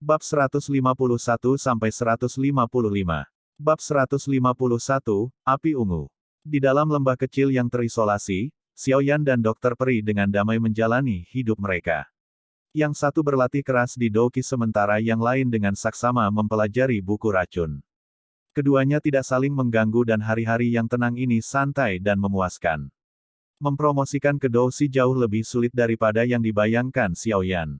Bab 151-155. Bab 151, Api Ungu. Di dalam lembah kecil yang terisolasi, Xiaoyan dan Dokter Peri dengan damai menjalani hidup mereka. Yang satu berlatih keras di Douqi sementara yang lain dengan saksama mempelajari buku racun. Keduanya tidak saling mengganggu dan hari-hari yang tenang ini santai dan memuaskan. Mempromosikan ke Douqi jauh lebih sulit daripada yang dibayangkan Xiaoyan.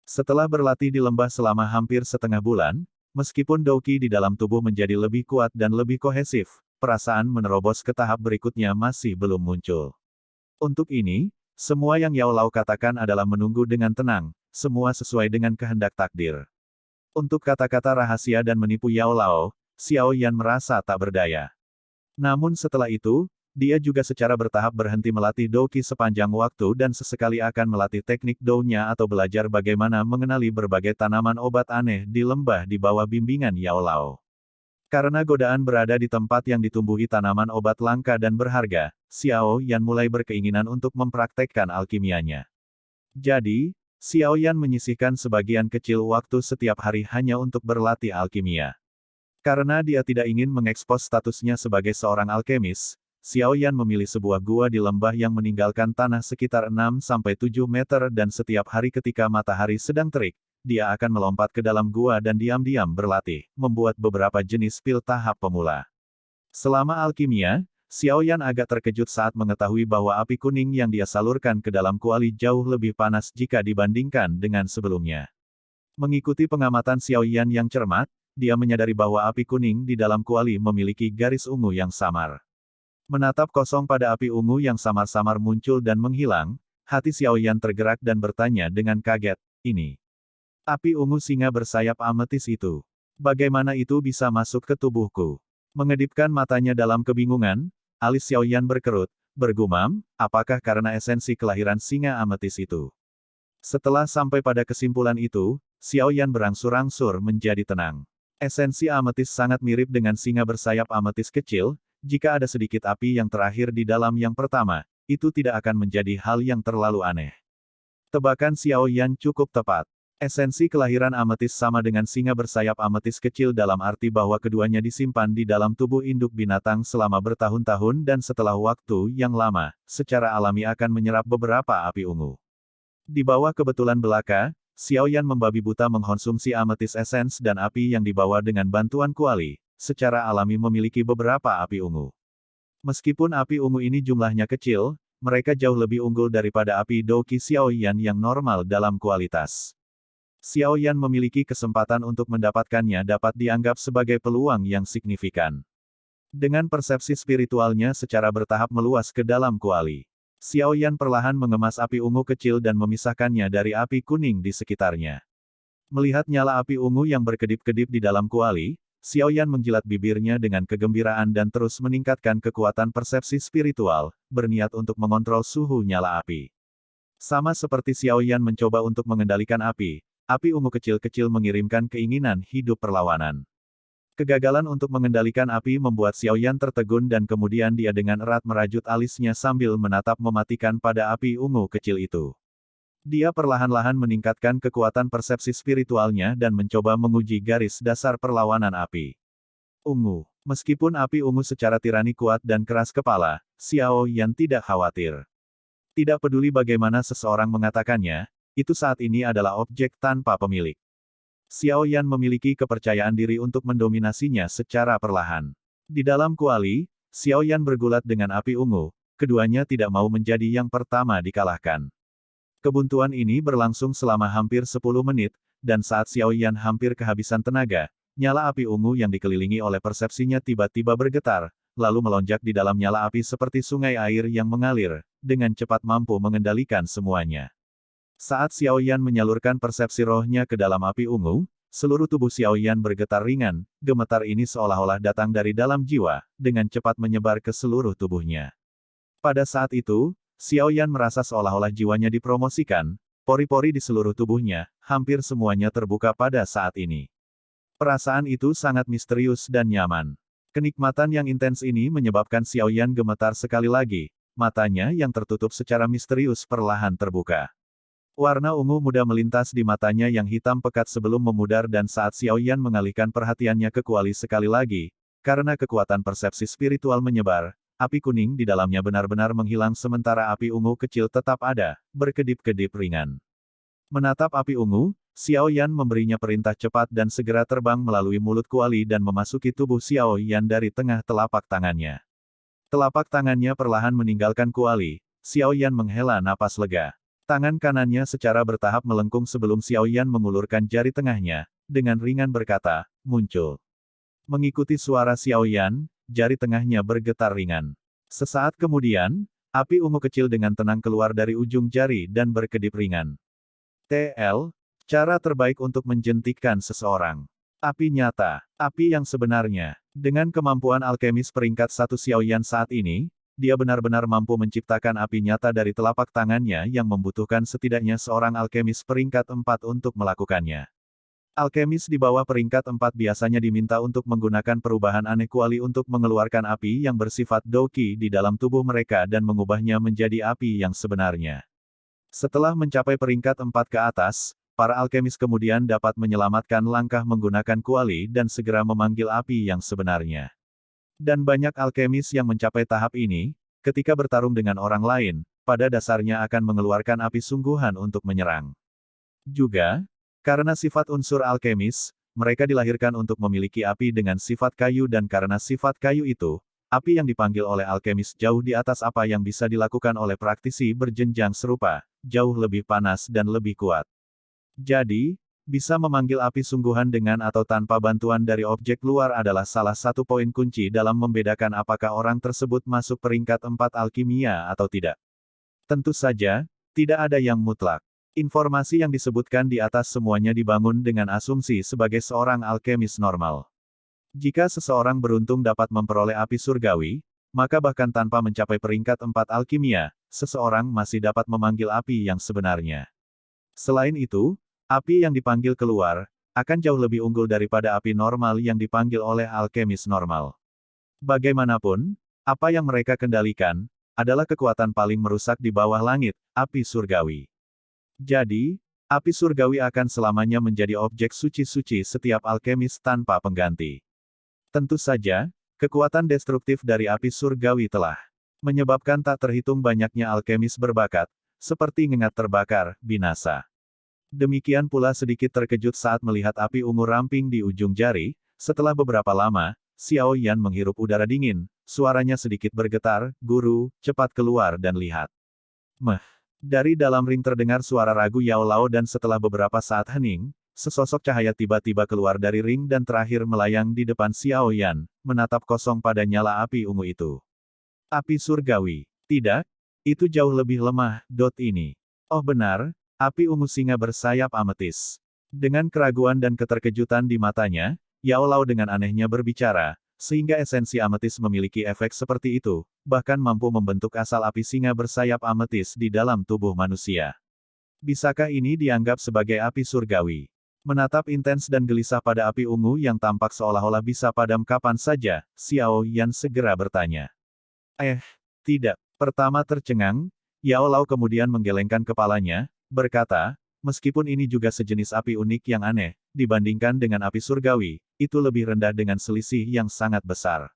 Setelah berlatih di lembah selama hampir setengah bulan, meskipun Douqi di dalam tubuh menjadi lebih kuat dan lebih kohesif, perasaan menerobos ke tahap berikutnya masih belum muncul. Untuk ini, semua yang Yao Lao katakan adalah menunggu dengan tenang, semua sesuai dengan kehendak takdir. Untuk kata-kata rahasia dan menipu Yao Lao, Xiaoyan merasa tak berdaya. Namun setelah itu, dia juga secara bertahap berhenti melatih Douqi sepanjang waktu dan sesekali akan melatih teknik Dou-nya atau belajar bagaimana mengenali berbagai tanaman obat aneh di lembah di bawah bimbingan Yao Lao. Karena godaan berada di tempat yang ditumbuhi tanaman obat langka dan berharga, Xiaoyan mulai berkeinginan untuk mempraktekkan alkimianya. Jadi, Xiaoyan menyisihkan sebagian kecil waktu setiap hari hanya untuk berlatih alkimia. Karena dia tidak ingin mengekspos statusnya sebagai seorang alkemis, Xiaoyan memilih sebuah gua di lembah yang meninggalkan tanah sekitar 6-7 meter dan setiap hari ketika matahari sedang terik, dia akan melompat ke dalam gua dan diam-diam berlatih, membuat beberapa jenis pil tahap pemula. Selama alkimia, Xiaoyan agak terkejut saat mengetahui bahwa api kuning yang dia salurkan ke dalam kuali jauh lebih panas jika dibandingkan dengan sebelumnya. Mengikuti pengamatan Xiaoyan yang cermat, dia menyadari bahwa api kuning di dalam kuali memiliki garis ungu yang samar. Menatap kosong pada api ungu yang samar-samar muncul dan menghilang, hati Xiaoyan tergerak dan bertanya dengan kaget, ini. Api ungu singa bersayap ametis itu. Bagaimana itu bisa masuk ke tubuhku? Mengedipkan matanya dalam kebingungan, alis Xiaoyan berkerut, bergumam, apakah karena esensi kelahiran singa ametis itu? Setelah sampai pada kesimpulan itu, Xiaoyan berangsur-angsur menjadi tenang. Esensi ametis sangat mirip dengan singa bersayap ametis kecil. Jika ada sedikit api yang terakhir di dalam yang pertama, itu tidak akan menjadi hal yang terlalu aneh. Tebakan Xiaoyan cukup tepat. Esensi kelahiran ametis sama dengan singa bersayap ametis kecil dalam arti bahwa keduanya disimpan di dalam tubuh induk binatang selama bertahun-tahun dan setelah waktu yang lama, secara alami akan menyerap beberapa api ungu. Di bawah kebetulan belaka, Xiaoyan membabi buta mengkonsumsi ametis esens dan api yang dibawa dengan bantuan kuali. Secara alami memiliki beberapa api ungu. Meskipun api ungu ini jumlahnya kecil, mereka jauh lebih unggul daripada api Douqi Xiaoyan yang normal dalam kualitas. Xiaoyan memiliki kesempatan untuk mendapatkannya dapat dianggap sebagai peluang yang signifikan. Dengan persepsi spiritualnya secara bertahap meluas ke dalam kuali, Xiaoyan perlahan mengemas api ungu kecil dan memisahkannya dari api kuning di sekitarnya. Melihat nyala api ungu yang berkedip-kedip di dalam kuali, Xiaoyan menjilat bibirnya dengan kegembiraan dan terus meningkatkan kekuatan persepsi spiritual, berniat untuk mengontrol suhu nyala api. Sama seperti Xiaoyan mencoba untuk mengendalikan api ungu kecil-kecil mengirimkan keinginan hidup perlawanan. Kegagalan untuk mengendalikan api membuat Xiaoyan tertegun dan kemudian dia dengan erat merajut alisnya sambil menatap mematikan pada api ungu kecil itu. Dia perlahan-lahan meningkatkan kekuatan persepsi spiritualnya dan mencoba menguji garis dasar perlawanan api ungu. Meskipun api ungu secara tirani kuat dan keras kepala, Xiaoyan tidak khawatir. Tidak peduli bagaimana seseorang mengatakannya, itu saat ini adalah objek tanpa pemilik. Xiaoyan memiliki kepercayaan diri untuk mendominasinya secara perlahan. Di dalam kuali, Xiaoyan bergulat dengan api ungu, keduanya tidak mau menjadi yang pertama dikalahkan. Kebuntuan ini berlangsung selama hampir 10 menit, dan saat Xiaoyan hampir kehabisan tenaga, nyala api ungu yang dikelilingi oleh persepsinya tiba-tiba bergetar, lalu melonjak di dalam nyala api seperti sungai air yang mengalir, dengan cepat mampu mengendalikan semuanya. Saat Xiaoyan menyalurkan persepsi rohnya ke dalam api ungu, seluruh tubuh Xiaoyan bergetar ringan, gemetar ini seolah-olah datang dari dalam jiwa, dengan cepat menyebar ke seluruh tubuhnya. Pada saat itu, Xiaoyan merasa seolah-olah jiwanya dipromosikan, pori-pori di seluruh tubuhnya, hampir semuanya terbuka pada saat ini. Perasaan itu sangat misterius dan nyaman. Kenikmatan yang intens ini menyebabkan Xiaoyan gemetar sekali lagi, matanya yang tertutup secara misterius perlahan terbuka. Warna ungu muda melintas di matanya yang hitam pekat sebelum memudar dan saat Xiao Yan mengalihkan perhatiannya ke kuali sekali lagi, karena kekuatan persepsi spiritual menyebar, api kuning di dalamnya benar-benar menghilang sementara api ungu kecil tetap ada, berkedip-kedip ringan. Menatap api ungu, Xiao Yan memberinya perintah cepat dan segera terbang melalui mulut kuali dan memasuki tubuh Xiao Yan dari tengah telapak tangannya. Telapak tangannya perlahan meninggalkan kuali, Xiao Yan menghela napas lega. Tangan kanannya secara bertahap melengkung sebelum Xiao Yan mengulurkan jari tengahnya, dengan ringan berkata, muncul. Mengikuti suara Xiao Yan, jari tengahnya bergetar ringan. Sesaat kemudian, api ungu kecil dengan tenang keluar dari ujung jari dan berkedip ringan. TL, cara terbaik untuk menjentikkan seseorang. Api nyata, api yang sebenarnya. Dengan kemampuan alkemis peringkat 1 Xiao Yan saat ini, dia benar-benar mampu menciptakan api nyata dari telapak tangannya yang membutuhkan setidaknya seorang alkemis peringkat 4 untuk melakukannya. Alkemis di bawah peringkat 4 biasanya diminta untuk menggunakan perubahan aneh kuali untuk mengeluarkan api yang bersifat Douqi di dalam tubuh mereka dan mengubahnya menjadi api yang sebenarnya. Setelah mencapai peringkat 4 ke atas, para alkemis kemudian dapat menyelamatkan langkah menggunakan kuali dan segera memanggil api yang sebenarnya. Dan banyak alkemis yang mencapai tahap ini, ketika bertarung dengan orang lain, pada dasarnya akan mengeluarkan api sungguhan untuk menyerang. Juga, karena sifat unsur alkemis, mereka dilahirkan untuk memiliki api dengan sifat kayu dan karena sifat kayu itu, api yang dipanggil oleh alkemis jauh di atas apa yang bisa dilakukan oleh praktisi berjenjang serupa, jauh lebih panas dan lebih kuat. Jadi, bisa memanggil api sungguhan dengan atau tanpa bantuan dari objek luar adalah salah satu poin kunci dalam membedakan apakah orang tersebut masuk peringkat 4 alkimia atau tidak. Tentu saja, tidak ada yang mutlak. Informasi yang disebutkan di atas semuanya dibangun dengan asumsi sebagai seorang alkemis normal. Jika seseorang beruntung dapat memperoleh api surgawi, maka bahkan tanpa mencapai peringkat 4 alkimia, seseorang masih dapat memanggil api yang sebenarnya. Selain itu, api yang dipanggil keluar, akan jauh lebih unggul daripada api normal yang dipanggil oleh alkemis normal. Bagaimanapun, apa yang mereka kendalikan, adalah kekuatan paling merusak di bawah langit, api surgawi. Jadi, api surgawi akan selamanya menjadi objek suci-suci setiap alkemis tanpa pengganti. Tentu saja, kekuatan destruktif dari api surgawi telah menyebabkan tak terhitung banyaknya alkemis berbakat, seperti ngengat terbakar, binasa. Demikian pula sedikit terkejut saat melihat api ungu ramping di ujung jari, setelah beberapa lama, Xiao Yan menghirup udara dingin, suaranya sedikit bergetar, guru, cepat keluar dan lihat. Dari dalam ring terdengar suara ragu Yao Lao dan setelah beberapa saat hening, sesosok cahaya tiba-tiba keluar dari ring dan terakhir melayang di depan Xiao Yan, menatap kosong pada nyala api ungu itu. Api surgawi. Tidak, itu jauh lebih lemah, ini. Oh benar, api ungu singa bersayap ametis. Dengan keraguan dan keterkejutan di matanya, Yao Lao dengan anehnya berbicara, sehingga esensi ametis memiliki efek seperti itu, bahkan mampu membentuk asal api singa bersayap ametis di dalam tubuh manusia. Bisakah ini dianggap sebagai api surgawi? Menatap intens dan gelisah pada api ungu yang tampak seolah-olah bisa padam kapan saja, Xiao Yan segera bertanya. Tidak. Pertama tercengang, Yao Lao kemudian menggelengkan kepalanya, berkata, meskipun ini juga sejenis api unik yang aneh, dibandingkan dengan api surgawi, itu lebih rendah dengan selisih yang sangat besar.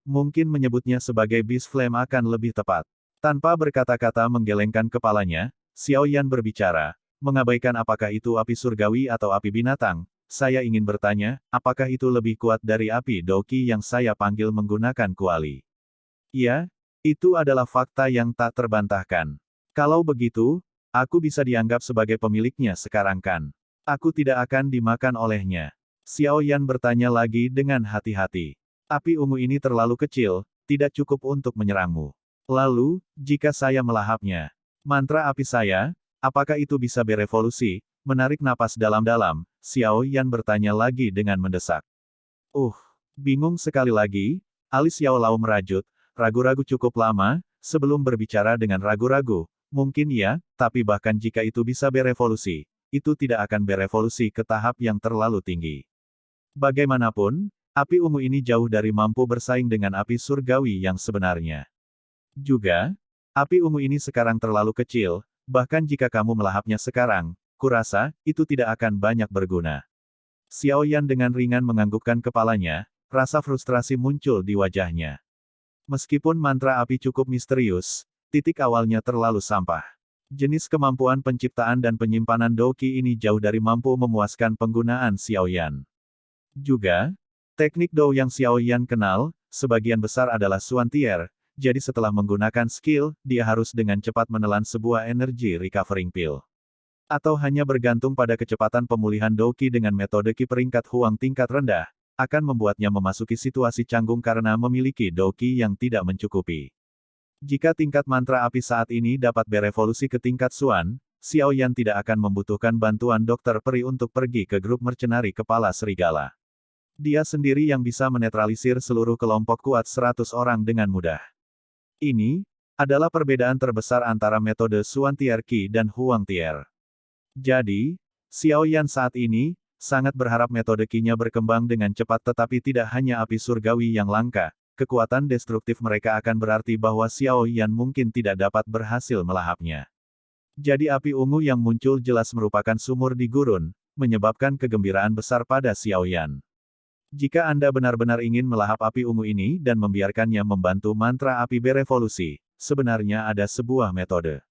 Mungkin menyebutnya sebagai Beast Flame akan lebih tepat. Tanpa berkata-kata menggelengkan kepalanya, Xiao Yan berbicara, mengabaikan apakah itu api surgawi atau api binatang, saya ingin bertanya, apakah itu lebih kuat dari api Douqi yang saya panggil menggunakan kuali? Ya, itu adalah fakta yang tak terbantahkan. Kalau begitu, aku bisa dianggap sebagai pemiliknya sekarang kan? Aku tidak akan dimakan olehnya. Xiao Yan bertanya lagi dengan hati-hati. Api ungu ini terlalu kecil, tidak cukup untuk menyerangmu. Lalu, jika saya melahapnya, mantra api saya, apakah itu bisa berevolusi? Menarik napas dalam-dalam, Xiao Yan bertanya lagi dengan mendesak. Bingung sekali lagi, alis Yao Lao merajut, ragu-ragu cukup lama, sebelum berbicara dengan ragu-ragu. Mungkin ya, tapi bahkan jika itu bisa berevolusi, itu tidak akan berevolusi ke tahap yang terlalu tinggi. Bagaimanapun, api ungu ini jauh dari mampu bersaing dengan api surgawi yang sebenarnya. Juga, api ungu ini sekarang terlalu kecil, bahkan jika kamu melahapnya sekarang, kurasa, itu tidak akan banyak berguna. Xiao Yan dengan ringan menganggukkan kepalanya, rasa frustrasi muncul di wajahnya. Meskipun mantra api cukup misterius, titik awalnya terlalu sampah. Jenis kemampuan penciptaan dan penyimpanan Douqi ini jauh dari mampu memuaskan penggunaan Xiao Yan. Juga, teknik Dou yang Xiao Yan kenal, sebagian besar adalah Suantier, jadi setelah menggunakan skill, dia harus dengan cepat menelan sebuah energy recovering pill. Atau hanya bergantung pada kecepatan pemulihan Douqi dengan metode Qi peringkat Huang tingkat rendah, akan membuatnya memasuki situasi canggung karena memiliki Douqi yang tidak mencukupi. Jika tingkat mantra api saat ini dapat berevolusi ke tingkat Xuan, Xiao Yan tidak akan membutuhkan bantuan dokter peri untuk pergi ke grup mercenari kepala serigala. Dia sendiri yang bisa menetralisir seluruh kelompok kuat 100 orang dengan mudah. Ini adalah perbedaan terbesar antara metode Suantier Qi dan Huang Tier. Jadi, Xiao Yan saat ini sangat berharap metode Qi-nya berkembang dengan cepat, tetapi tidak hanya api surgawi yang langka. Kekuatan destruktif mereka akan berarti bahwa Xiao Yan mungkin tidak dapat berhasil melahapnya. Jadi api ungu yang muncul jelas merupakan sumur di gurun, menyebabkan kegembiraan besar pada Xiao Yan. Jika Anda benar-benar ingin melahap api ungu ini dan membiarkannya membantu mantra api berevolusi, sebenarnya ada sebuah metode.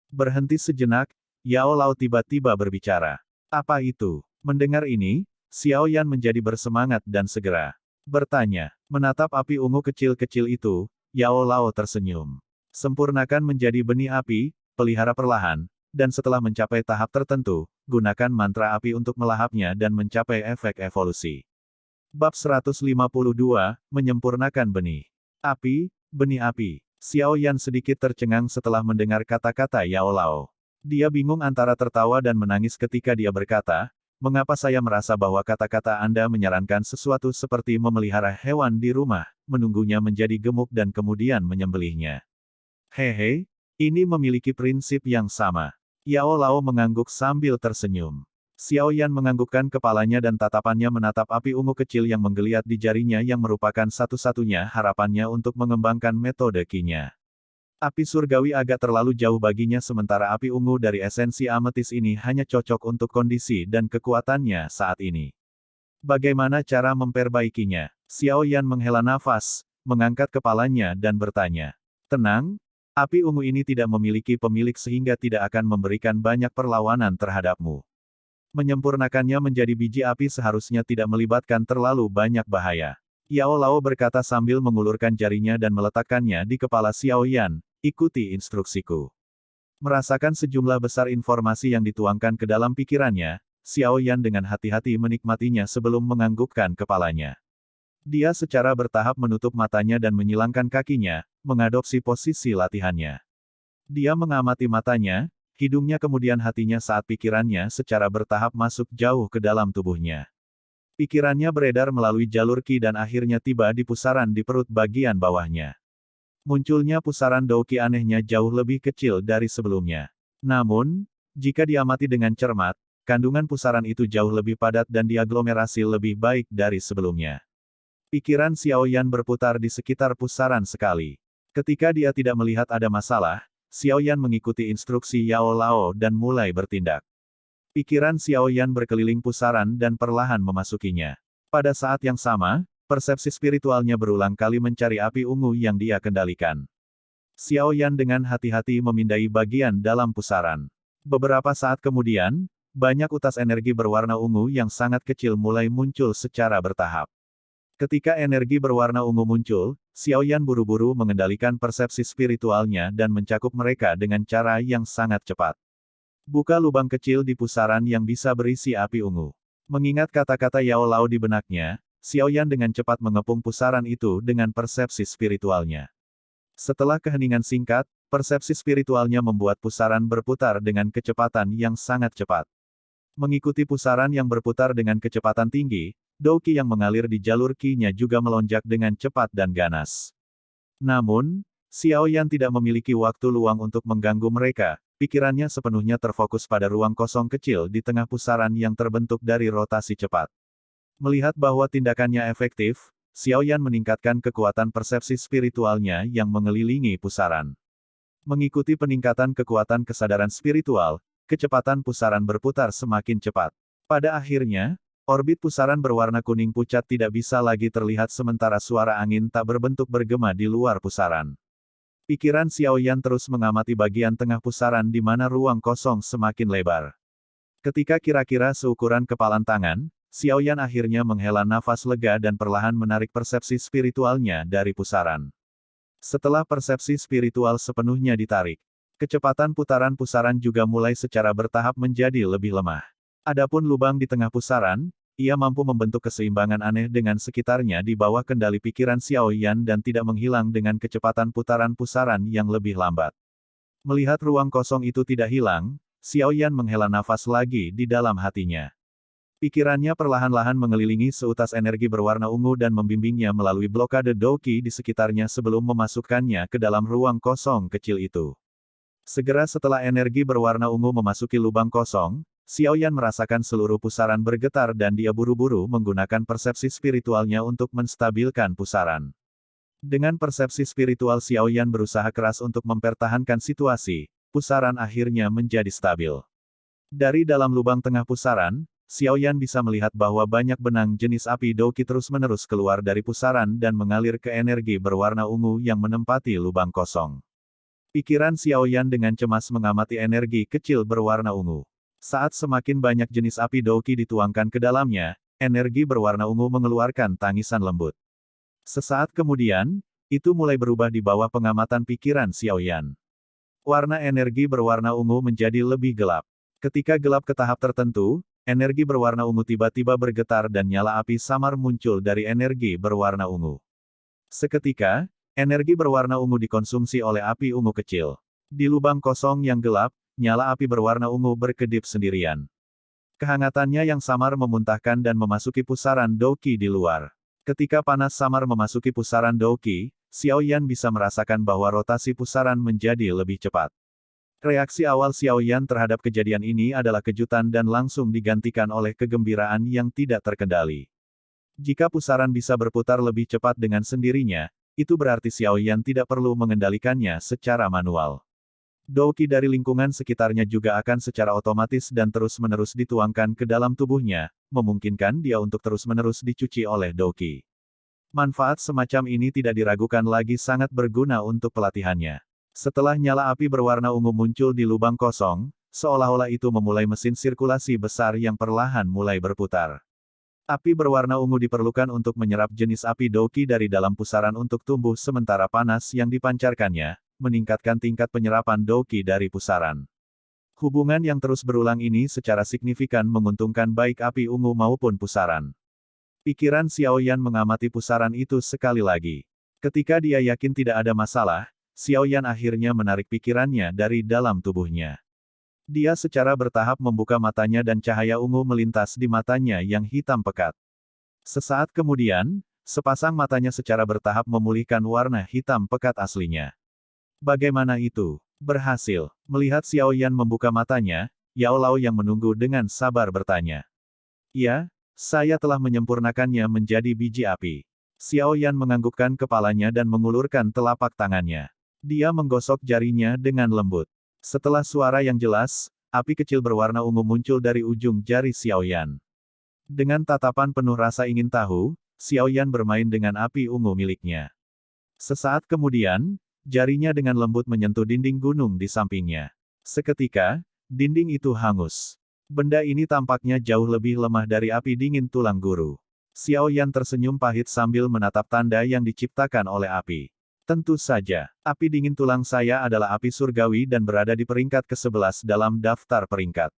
Berhenti sejenak, Yao Lao tiba-tiba berbicara. Apa itu? Mendengar ini, Xiao Yan menjadi bersemangat dan segera bertanya. Menatap api ungu kecil-kecil itu, Yao Lao tersenyum. Sempurnakan menjadi benih api, pelihara perlahan, dan setelah mencapai tahap tertentu, gunakan mantra api untuk melahapnya dan mencapai efek evolusi. Bab 152, Menyempurnakan benih. Api, benih api. Xiao Yan sedikit tercengang setelah mendengar kata-kata Yao Lao. Dia bingung antara tertawa dan menangis ketika dia berkata, "Mengapa saya merasa bahwa kata-kata Anda menyarankan sesuatu seperti memelihara hewan di rumah, menunggunya menjadi gemuk dan kemudian menyembelihnya? Hehe, ini memiliki prinsip yang sama." Yao Lao mengangguk sambil tersenyum. Xiao Yan menganggukkan kepalanya dan tatapannya menatap api ungu kecil yang menggeliat di jarinya yang merupakan satu-satunya harapannya untuk mengembangkan metode Qi-nya. Api surgawi agak terlalu jauh baginya sementara api ungu dari esensi ametis ini hanya cocok untuk kondisi dan kekuatannya saat ini. Bagaimana cara memperbaikinya? Xiao Yan menghela nafas, mengangkat kepalanya dan bertanya. Tenang, api ungu ini tidak memiliki pemilik sehingga tidak akan memberikan banyak perlawanan terhadapmu. Menyempurnakannya menjadi biji api seharusnya tidak melibatkan terlalu banyak bahaya. Yao Lao berkata sambil mengulurkan jarinya dan meletakkannya di kepala Xiao Yan, ikuti instruksiku. Merasakan sejumlah besar informasi yang dituangkan ke dalam pikirannya, Xiao Yan dengan hati-hati menikmatinya sebelum menganggukkan kepalanya. Dia secara bertahap menutup matanya dan menyilangkan kakinya, mengadopsi posisi latihannya. Dia mengamati matanya, hidungnya kemudian hatinya saat pikirannya secara bertahap masuk jauh ke dalam tubuhnya. Pikirannya beredar melalui jalur Qi dan akhirnya tiba di pusaran di perut bagian bawahnya. Munculnya pusaran Douqi anehnya jauh lebih kecil dari sebelumnya. Namun, jika diamati dengan cermat, kandungan pusaran itu jauh lebih padat dan diaglomerasi lebih baik dari sebelumnya. Pikiran Xiao Yan berputar di sekitar pusaran sekali. Ketika dia tidak melihat ada masalah, Xiao Yan mengikuti instruksi Yao Lao dan mulai bertindak. Pikiran Xiao Yan berkeliling pusaran dan perlahan memasukinya. Pada saat yang sama, persepsi spiritualnya berulang kali mencari api ungu yang dia kendalikan. Xiao Yan dengan hati-hati memindai bagian dalam pusaran. Beberapa saat kemudian, banyak utas energi berwarna ungu yang sangat kecil mulai muncul secara bertahap. Ketika energi berwarna ungu muncul, Xiao Yan buru-buru mengendalikan persepsi spiritualnya dan mencakup mereka dengan cara yang sangat cepat. Buka lubang kecil di pusaran yang bisa berisi api ungu. Mengingat kata-kata Yao Lao di benaknya, Xiao Yan dengan cepat mengepung pusaran itu dengan persepsi spiritualnya. Setelah keheningan singkat, persepsi spiritualnya membuat pusaran berputar dengan kecepatan yang sangat cepat. Mengikuti pusaran yang berputar dengan kecepatan tinggi, Douqi yang mengalir di jalur Qi-nya juga melonjak dengan cepat dan ganas. Namun, Xiao Yan tidak memiliki waktu luang untuk mengganggu mereka, pikirannya sepenuhnya terfokus pada ruang kosong kecil di tengah pusaran yang terbentuk dari rotasi cepat. Melihat bahwa tindakannya efektif, Xiao Yan meningkatkan kekuatan persepsi spiritualnya yang mengelilingi pusaran. Mengikuti peningkatan kekuatan kesadaran spiritual, kecepatan pusaran berputar semakin cepat. Pada akhirnya, orbit pusaran berwarna kuning pucat tidak bisa lagi terlihat sementara suara angin tak berbentuk bergema di luar pusaran. Pikiran Xiaoyan terus mengamati bagian tengah pusaran di mana ruang kosong semakin lebar. Ketika kira-kira seukuran kepalan tangan, Xiaoyan akhirnya menghela nafas lega dan perlahan menarik persepsi spiritualnya dari pusaran. Setelah persepsi spiritual sepenuhnya ditarik, kecepatan putaran pusaran juga mulai secara bertahap menjadi lebih lemah. Adapun lubang di tengah pusaran, ia mampu membentuk keseimbangan aneh dengan sekitarnya di bawah kendali pikiran Xiaoyan dan tidak menghilang dengan kecepatan putaran pusaran yang lebih lambat. Melihat ruang kosong itu tidak hilang, Xiaoyan menghela nafas lagi di dalam hatinya. Pikirannya perlahan-lahan mengelilingi seutas energi berwarna ungu dan membimbingnya melalui blokade Douqi di sekitarnya sebelum memasukkannya ke dalam ruang kosong kecil itu. Segera setelah energi berwarna ungu memasuki lubang kosong, Xiaoyan merasakan seluruh pusaran bergetar dan dia buru-buru menggunakan persepsi spiritualnya untuk menstabilkan pusaran. Dengan persepsi spiritual Xiaoyan berusaha keras untuk mempertahankan situasi, pusaran akhirnya menjadi stabil. Dari dalam lubang tengah pusaran, Xiaoyan bisa melihat bahwa banyak benang jenis api Douqi terus-menerus keluar dari pusaran dan mengalir ke energi berwarna ungu yang menempati lubang kosong. Pikiran Xiaoyan dengan cemas mengamati energi kecil berwarna ungu. Saat semakin banyak jenis api Douqi dituangkan ke dalamnya, energi berwarna ungu mengeluarkan tangisan lembut. Sesaat kemudian, itu mulai berubah di bawah pengamatan pikiran Xiaoyan. Warna energi berwarna ungu menjadi lebih gelap. Ketika gelap ke tahap tertentu, energi berwarna ungu tiba-tiba bergetar dan nyala api samar muncul dari energi berwarna ungu. Seketika, energi berwarna ungu dikonsumsi oleh api ungu kecil. Di lubang kosong yang gelap, nyala api berwarna ungu berkedip sendirian. Kehangatannya yang samar memuntahkan dan memasuki pusaran Douqi di luar. Ketika panas samar memasuki pusaran Douqi, Xiaoyan bisa merasakan bahwa rotasi pusaran menjadi lebih cepat. Reaksi awal Xiaoyan terhadap kejadian ini adalah kejutan dan langsung digantikan oleh kegembiraan yang tidak terkendali. Jika pusaran bisa berputar lebih cepat dengan sendirinya, itu berarti Xiaoyan tidak perlu mengendalikannya secara manual. Douqi dari lingkungan sekitarnya juga akan secara otomatis dan terus-menerus dituangkan ke dalam tubuhnya, memungkinkan dia untuk terus-menerus dicuci oleh Douqi. Manfaat semacam ini tidak diragukan lagi sangat berguna untuk pelatihannya. Setelah nyala api berwarna ungu muncul di lubang kosong, seolah-olah itu memulai mesin sirkulasi besar yang perlahan mulai berputar. Api berwarna ungu diperlukan untuk menyerap jenis api Douqi dari dalam pusaran untuk tumbuh sementara panas yang dipancarkannya, meningkatkan tingkat penyerapan Douqi dari pusaran. Hubungan yang terus berulang ini secara signifikan menguntungkan baik api ungu maupun pusaran. Pikiran Xiaoyan mengamati pusaran itu sekali lagi. Ketika dia yakin tidak ada masalah, Xiaoyan akhirnya menarik pikirannya dari dalam tubuhnya. Dia secara bertahap membuka matanya dan cahaya ungu melintas di matanya yang hitam pekat. Sesaat kemudian, sepasang matanya secara bertahap memulihkan warna hitam pekat aslinya. Bagaimana itu? Berhasil. Melihat Xiaoyan membuka matanya, Yao Lao yang menunggu dengan sabar bertanya. Ya, saya telah menyempurnakannya menjadi biji api. Xiaoyan menganggukkan kepalanya dan mengulurkan telapak tangannya. Dia menggosok jarinya dengan lembut. Setelah suara yang jelas, api kecil berwarna ungu muncul dari ujung jari Xiaoyan. Dengan tatapan penuh rasa ingin tahu, Xiaoyan bermain dengan api ungu miliknya. Sesaat kemudian, jarinya dengan lembut menyentuh dinding gunung di sampingnya. Seketika, dinding itu hangus. Benda ini tampaknya jauh lebih lemah dari api dingin tulang guru. Xiaoyan tersenyum pahit sambil menatap tanda yang diciptakan oleh api. Tentu saja, api dingin tulang saya adalah api surgawi dan berada di peringkat ke-11 dalam daftar peringkat.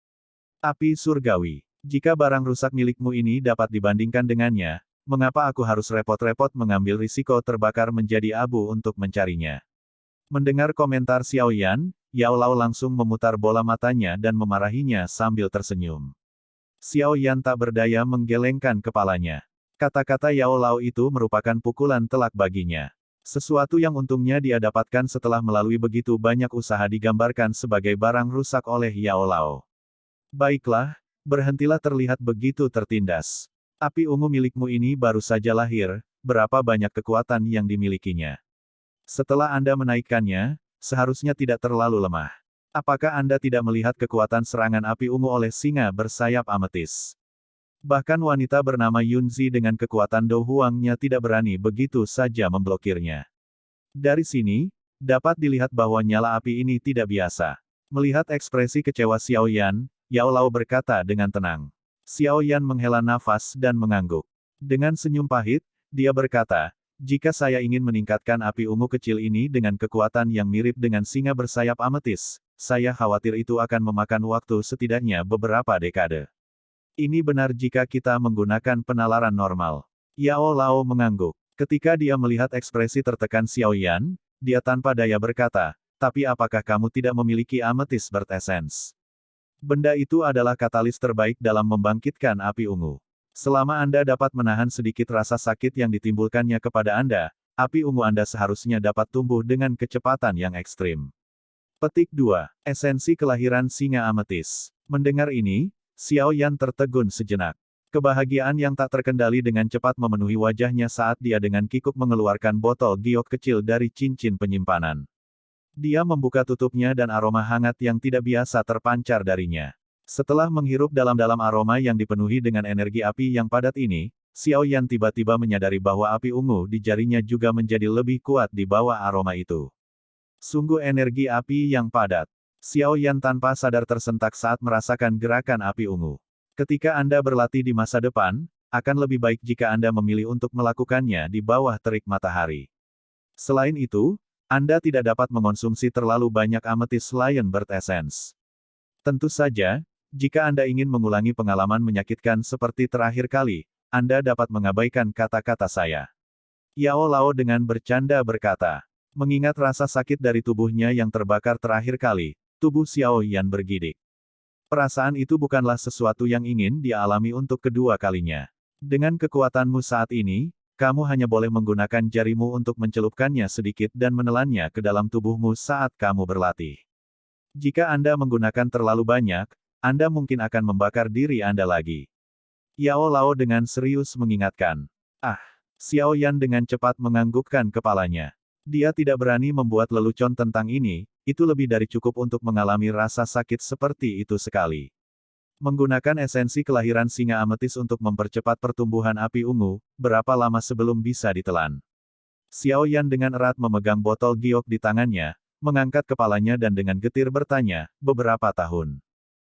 Api surgawi. Jika barang rusak milikmu ini dapat dibandingkan dengannya, mengapa aku harus repot-repot mengambil risiko terbakar menjadi abu untuk mencarinya? Mendengar komentar Xiaoyan, Yao Lao langsung memutar bola matanya dan memarahinya sambil tersenyum. Xiaoyan tak berdaya menggelengkan kepalanya. Kata-kata Yao Lao itu merupakan pukulan telak baginya. Sesuatu yang untungnya dia dapatkan setelah melalui begitu banyak usaha digambarkan sebagai barang rusak oleh Yao Lao. Baiklah, berhentilah terlihat begitu tertindas. Api ungu milikmu ini baru saja lahir, berapa banyak kekuatan yang dimilikinya. Setelah Anda menaikkannya, seharusnya tidak terlalu lemah. Apakah Anda tidak melihat kekuatan serangan api ungu oleh singa bersayap ametis? Bahkan wanita bernama Yunzi dengan kekuatan Do Huangnya tidak berani begitu saja memblokirnya. Dari sini, dapat dilihat bahwa nyala api ini tidak biasa. Melihat ekspresi kecewa Xiao Yan, Yao Lao berkata dengan tenang. Xiao Yan menghela nafas dan mengangguk. Dengan senyum pahit, dia berkata, jika saya ingin meningkatkan api ungu kecil ini dengan kekuatan yang mirip dengan singa bersayap ametis, saya khawatir itu akan memakan waktu setidaknya beberapa dekade. Ini benar jika kita menggunakan penalaran normal. Yao Lao mengangguk. Ketika dia melihat ekspresi tertekan Xiao Yan, dia tanpa daya berkata, tapi apakah kamu tidak memiliki ametis bird essence? Benda itu adalah katalis terbaik dalam membangkitkan api ungu. Selama Anda dapat menahan sedikit rasa sakit yang ditimbulkannya kepada Anda, api ungu Anda seharusnya dapat tumbuh dengan kecepatan yang ekstrim. Petik 2. Esensi kelahiran singa ametis. Mendengar ini, Xiao Yan tertegun sejenak. Kebahagiaan yang tak terkendali dengan cepat memenuhi wajahnya saat dia dengan kikuk mengeluarkan botol giok kecil dari cincin penyimpanan. Dia membuka tutupnya dan aroma hangat yang tidak biasa terpancar darinya. Setelah menghirup dalam-dalam aroma yang dipenuhi dengan energi api yang padat ini, Xiao Yan tiba-tiba menyadari bahwa api ungu di jarinya juga menjadi lebih kuat di bawah aroma itu. Sungguh energi api yang padat. Xiao Yan tanpa sadar tersentak saat merasakan gerakan api ungu. Ketika Anda berlatih di masa depan, akan lebih baik jika Anda memilih untuk melakukannya di bawah terik matahari. Selain itu, Anda tidak dapat mengonsumsi terlalu banyak ametis Lion Bird Essence. Tentu saja, jika Anda ingin mengulangi pengalaman menyakitkan seperti terakhir kali, Anda dapat mengabaikan kata-kata saya. Yao Lao dengan bercanda berkata. Mengingat rasa sakit dari tubuhnya yang terbakar terakhir kali, tubuh Xiao Yan bergidik. Perasaan itu bukanlah sesuatu yang ingin dia alami untuk kedua kalinya. Dengan kekuatanmu saat ini, kamu hanya boleh menggunakan jarimu untuk mencelupkannya sedikit dan menelannya ke dalam tubuhmu saat kamu berlatih. Jika Anda menggunakan terlalu banyak, Anda mungkin akan membakar diri Anda lagi. Yao Lao dengan serius mengingatkan. Xiao Yan dengan cepat menganggukkan kepalanya. Dia tidak berani membuat lelucon tentang ini, itu lebih dari cukup untuk mengalami rasa sakit seperti itu sekali. Menggunakan esensi kelahiran singa ametis untuk mempercepat pertumbuhan api ungu, berapa lama sebelum bisa ditelan? Xiao Yan dengan erat memegang botol giok di tangannya, mengangkat kepalanya dan dengan getir bertanya, beberapa tahun.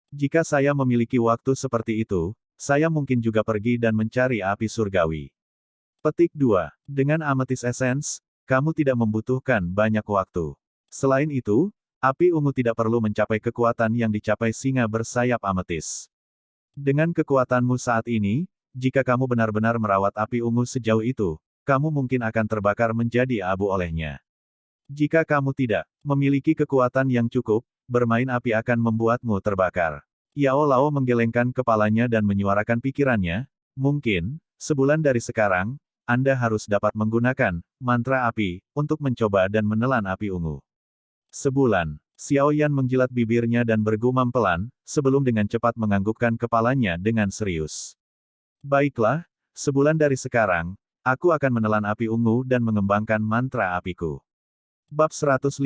Jika saya memiliki waktu seperti itu, saya mungkin juga pergi dan mencari api surgawi. Petik 2. Dengan ametis essence, kamu tidak membutuhkan banyak waktu. Selain itu, api ungu tidak perlu mencapai kekuatan yang dicapai singa bersayap ametis. Dengan kekuatanmu saat ini, jika kamu benar-benar merawat api ungu sejauh itu, kamu mungkin akan terbakar menjadi abu olehnya. Jika kamu tidak memiliki kekuatan yang cukup, bermain api akan membuatmu terbakar. Yao Lao menggelengkan kepalanya dan menyuarakan pikirannya, mungkin, sebulan dari sekarang, Anda harus dapat menggunakan mantra api untuk mencoba dan menelan api ungu. Sebulan. Xiao Yan menjilat bibirnya dan bergumam pelan, sebelum dengan cepat menganggukkan kepalanya dengan serius. Baiklah, sebulan dari sekarang, aku akan menelan api ungu dan mengembangkan mantra apiku. Bab 153,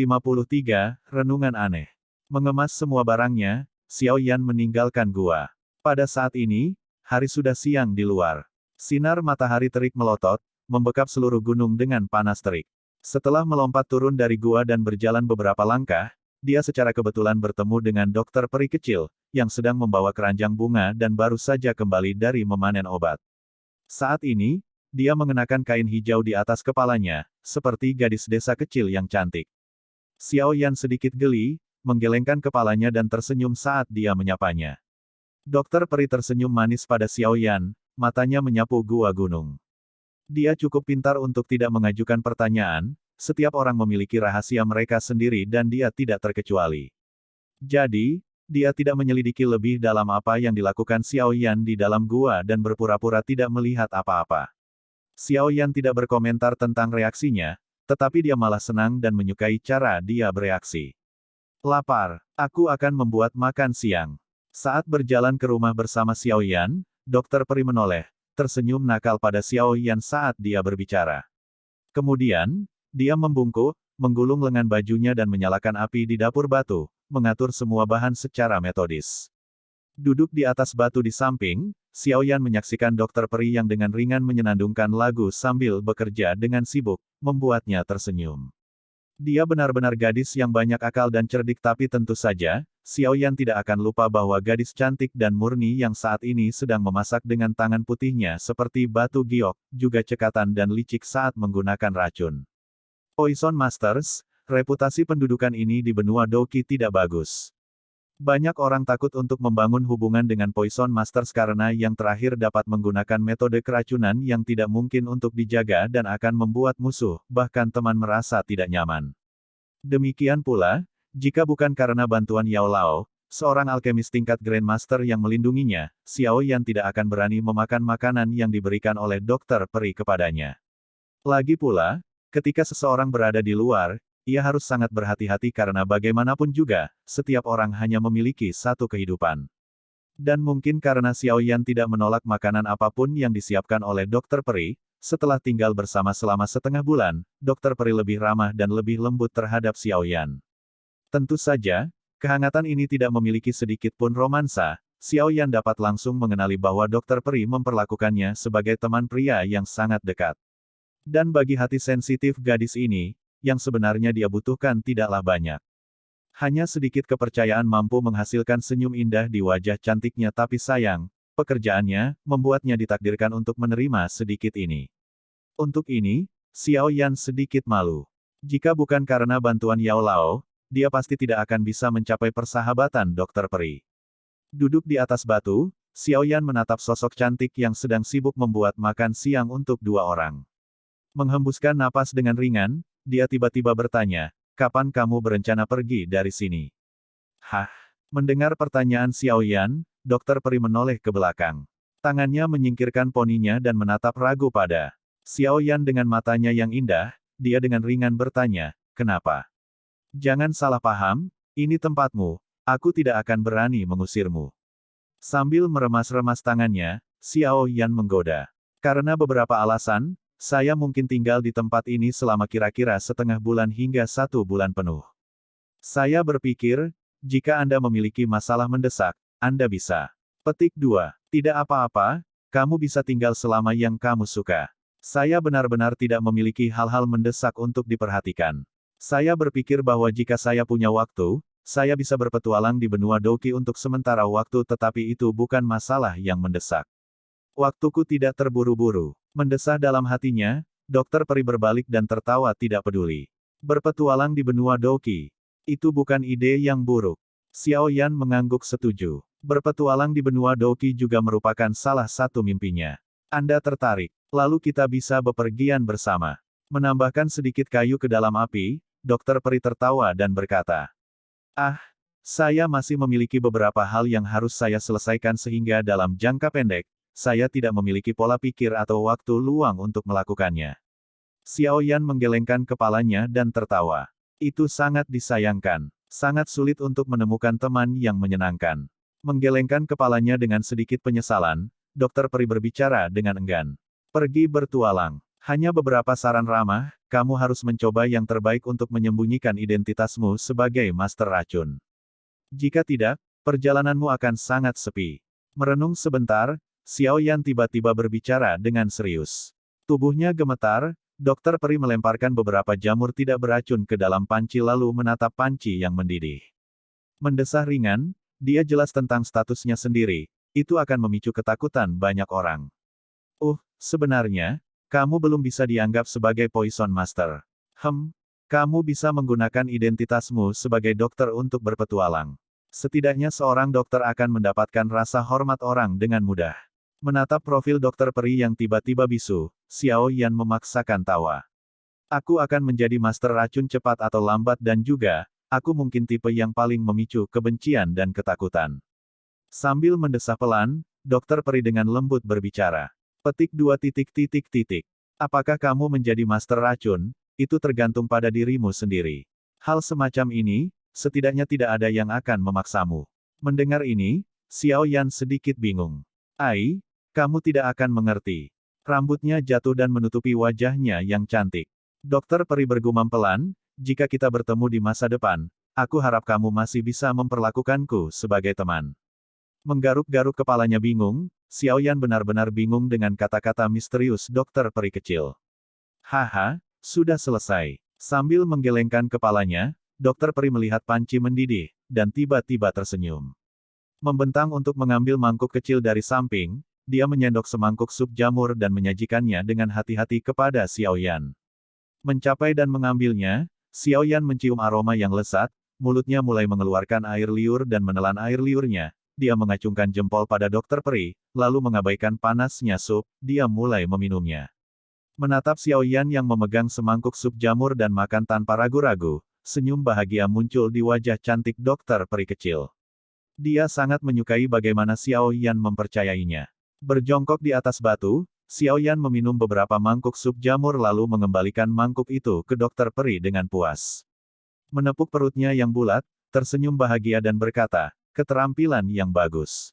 Renungan Aneh. Mengemas semua barangnya, Xiao Yan meninggalkan gua. Pada saat ini, hari sudah siang di luar. Sinar matahari terik melotot, membekap seluruh gunung dengan panas terik. Setelah melompat turun dari gua dan berjalan beberapa langkah, dia secara kebetulan bertemu dengan dokter peri kecil, yang sedang membawa keranjang bunga dan baru saja kembali dari memanen obat. Saat ini, dia mengenakan kain hijau di atas kepalanya, seperti gadis desa kecil yang cantik. Xiao Yan sedikit geli, menggelengkan kepalanya dan tersenyum saat dia menyapanya. Dokter peri tersenyum manis pada Xiao Yan, matanya menyapu gua gunung. Dia cukup pintar untuk tidak mengajukan pertanyaan, setiap orang memiliki rahasia mereka sendiri dan dia tidak terkecuali. Jadi, dia tidak menyelidiki lebih dalam apa yang dilakukan Xiao Yan di dalam gua dan berpura-pura tidak melihat apa-apa. Xiao Yan tidak berkomentar tentang reaksinya, tetapi dia malah senang dan menyukai cara dia bereaksi. Lapar, aku akan membuat makan siang. Saat berjalan ke rumah bersama Xiao Yan, dokter peri menoleh, tersenyum nakal pada Xiao Yan saat dia berbicara. Kemudian, dia membungkuk, menggulung lengan bajunya dan menyalakan api di dapur batu, mengatur semua bahan secara metodis. Duduk di atas batu di samping, Xiaoyan menyaksikan Dokter Peri yang dengan ringan menyenandungkan lagu sambil bekerja dengan sibuk, membuatnya tersenyum. Dia benar-benar gadis yang banyak akal dan cerdik, tapi tentu saja, Xiaoyan tidak akan lupa bahwa gadis cantik dan murni yang saat ini sedang memasak dengan tangan putihnya seperti batu giok, juga cekatan dan licik saat menggunakan racun. Poison Masters, reputasi pendudukan ini di benua Doki tidak bagus. Banyak orang takut untuk membangun hubungan dengan Poison Masters karena yang terakhir dapat menggunakan metode keracunan yang tidak mungkin untuk dijaga dan akan membuat musuh, bahkan teman merasa tidak nyaman. Demikian pula, jika bukan karena bantuan Yao Lao, seorang alkemis tingkat Grandmaster yang melindunginya, Xiao Yan tidak akan berani memakan makanan yang diberikan oleh Dokter Peri kepadanya. Lagi pula, ketika seseorang berada di luar, ia harus sangat berhati-hati karena bagaimanapun juga, setiap orang hanya memiliki satu kehidupan. Dan mungkin karena Xiao Yan tidak menolak makanan apapun yang disiapkan oleh Dokter Peri, setelah tinggal bersama selama setengah bulan, Dokter Peri lebih ramah dan lebih lembut terhadap Xiao Yan. Tentu saja, kehangatan ini tidak memiliki sedikit pun romansa. Xiao Yan dapat langsung mengenali bahwa Dokter Peri memperlakukannya sebagai teman pria yang sangat dekat. Dan bagi hati sensitif gadis ini, yang sebenarnya dia butuhkan tidaklah banyak. Hanya sedikit kepercayaan mampu menghasilkan senyum indah di wajah cantiknya, tapi sayang, pekerjaannya membuatnya ditakdirkan untuk menerima sedikit ini. Untuk ini, Xiao Yan sedikit malu. Jika bukan karena bantuan Yao Lao, dia pasti tidak akan bisa mencapai persahabatan Dokter Peri. Duduk di atas batu, Xiao Yan menatap sosok cantik yang sedang sibuk membuat makan siang untuk dua orang. Menghembuskan napas dengan ringan, dia tiba-tiba bertanya, "Kapan kamu berencana pergi dari sini?" Hah? Mendengar pertanyaan Xiao Yan, Dokter Peri menoleh ke belakang. Tangannya menyingkirkan poninya dan menatap ragu pada Xiao Yan dengan matanya yang indah, dia dengan ringan bertanya, "Kenapa?" "Jangan salah paham, ini tempatmu, aku tidak akan berani mengusirmu." Sambil meremas-remas tangannya, Xiao Yan menggoda. "Karena beberapa alasan, saya mungkin tinggal di tempat ini selama kira-kira setengah bulan hingga 1 bulan penuh. Saya berpikir, jika Anda memiliki masalah mendesak, Anda bisa." Petik 2. Tidak apa-apa, kamu bisa tinggal selama yang kamu suka. Saya benar-benar tidak memiliki hal-hal mendesak untuk diperhatikan. Saya berpikir bahwa jika saya punya waktu, saya bisa berpetualang di benua Doki untuk sementara waktu, tetapi itu bukan masalah yang mendesak. Waktuku tidak terburu-buru. Mendesah dalam hatinya, Dokter Peri berbalik dan tertawa tidak peduli. Berpetualang di benua Doki. Itu bukan ide yang buruk. Xiao Yan mengangguk setuju. Berpetualang di benua Doki juga merupakan salah satu mimpinya. Anda tertarik? Lalu kita bisa bepergian bersama. Menambahkan sedikit kayu ke dalam api, Dokter Peri tertawa dan berkata, "Ah, saya masih memiliki beberapa hal yang harus saya selesaikan sehingga dalam jangka pendek, saya tidak memiliki pola pikir atau waktu luang untuk melakukannya." Xiao Yan menggelengkan kepalanya dan tertawa. Itu sangat disayangkan. Sangat sulit untuk menemukan teman yang menyenangkan. Menggelengkan kepalanya dengan sedikit penyesalan, Dokter Peri berbicara dengan enggan. "Pergi bertualang. Hanya beberapa saran ramah, kamu harus mencoba yang terbaik untuk menyembunyikan identitasmu sebagai master racun. Jika tidak, perjalananmu akan sangat sepi." Merenung sebentar, Xiao Yan tiba-tiba berbicara dengan serius. Tubuhnya gemetar, Dokter Peri melemparkan beberapa jamur tidak beracun ke dalam panci lalu menatap panci yang mendidih. Mendesah ringan, dia jelas tentang statusnya sendiri, itu akan memicu ketakutan banyak orang. Sebenarnya, kamu belum bisa dianggap sebagai Poison Master. Kamu bisa menggunakan identitasmu sebagai dokter untuk berpetualang. Setidaknya seorang dokter akan mendapatkan rasa hormat orang dengan mudah." Menatap profil Dokter Peri yang tiba-tiba bisu, Xiao Yan memaksakan tawa. "Aku akan menjadi master racun cepat atau lambat dan juga, aku mungkin tipe yang paling memicu kebencian dan ketakutan." Sambil mendesah pelan, Dokter Peri dengan lembut berbicara. Petik 2. Apakah kamu menjadi master racun, itu tergantung pada dirimu sendiri. Hal semacam ini, setidaknya tidak ada yang akan memaksamu. Mendengar ini, Xiao Yan sedikit bingung. Kamu tidak akan mengerti. Rambutnya jatuh dan menutupi wajahnya yang cantik. Dokter Peri bergumam pelan, jika kita bertemu di masa depan, aku harap kamu masih bisa memperlakukanku sebagai teman. Menggaruk-garuk kepalanya bingung, Xiaoyan benar-benar bingung dengan kata-kata misterius dokter peri kecil. Haha, sudah selesai. Sambil menggelengkan kepalanya, dokter peri melihat panci mendidih, dan tiba-tiba tersenyum. Membentang untuk mengambil mangkuk kecil dari samping, dia menyendok semangkuk sup jamur dan menyajikannya dengan hati-hati kepada Xiaoyan. Mencapai dan mengambilnya, Xiaoyan mencium aroma yang lezat, mulutnya mulai mengeluarkan air liur dan menelan air liurnya. Dia mengacungkan jempol pada dokter peri, lalu mengabaikan panasnya sup, dia mulai meminumnya. Menatap Xiaoyan yang memegang semangkuk sup jamur dan makan tanpa ragu-ragu, senyum bahagia muncul di wajah cantik dokter peri kecil. Dia sangat menyukai bagaimana Xiaoyan mempercayainya. Berjongkok di atas batu, Xiaoyan meminum beberapa mangkuk sup jamur lalu mengembalikan mangkuk itu ke dokter peri dengan puas. Menepuk perutnya yang bulat, tersenyum bahagia dan berkata, keterampilan yang bagus.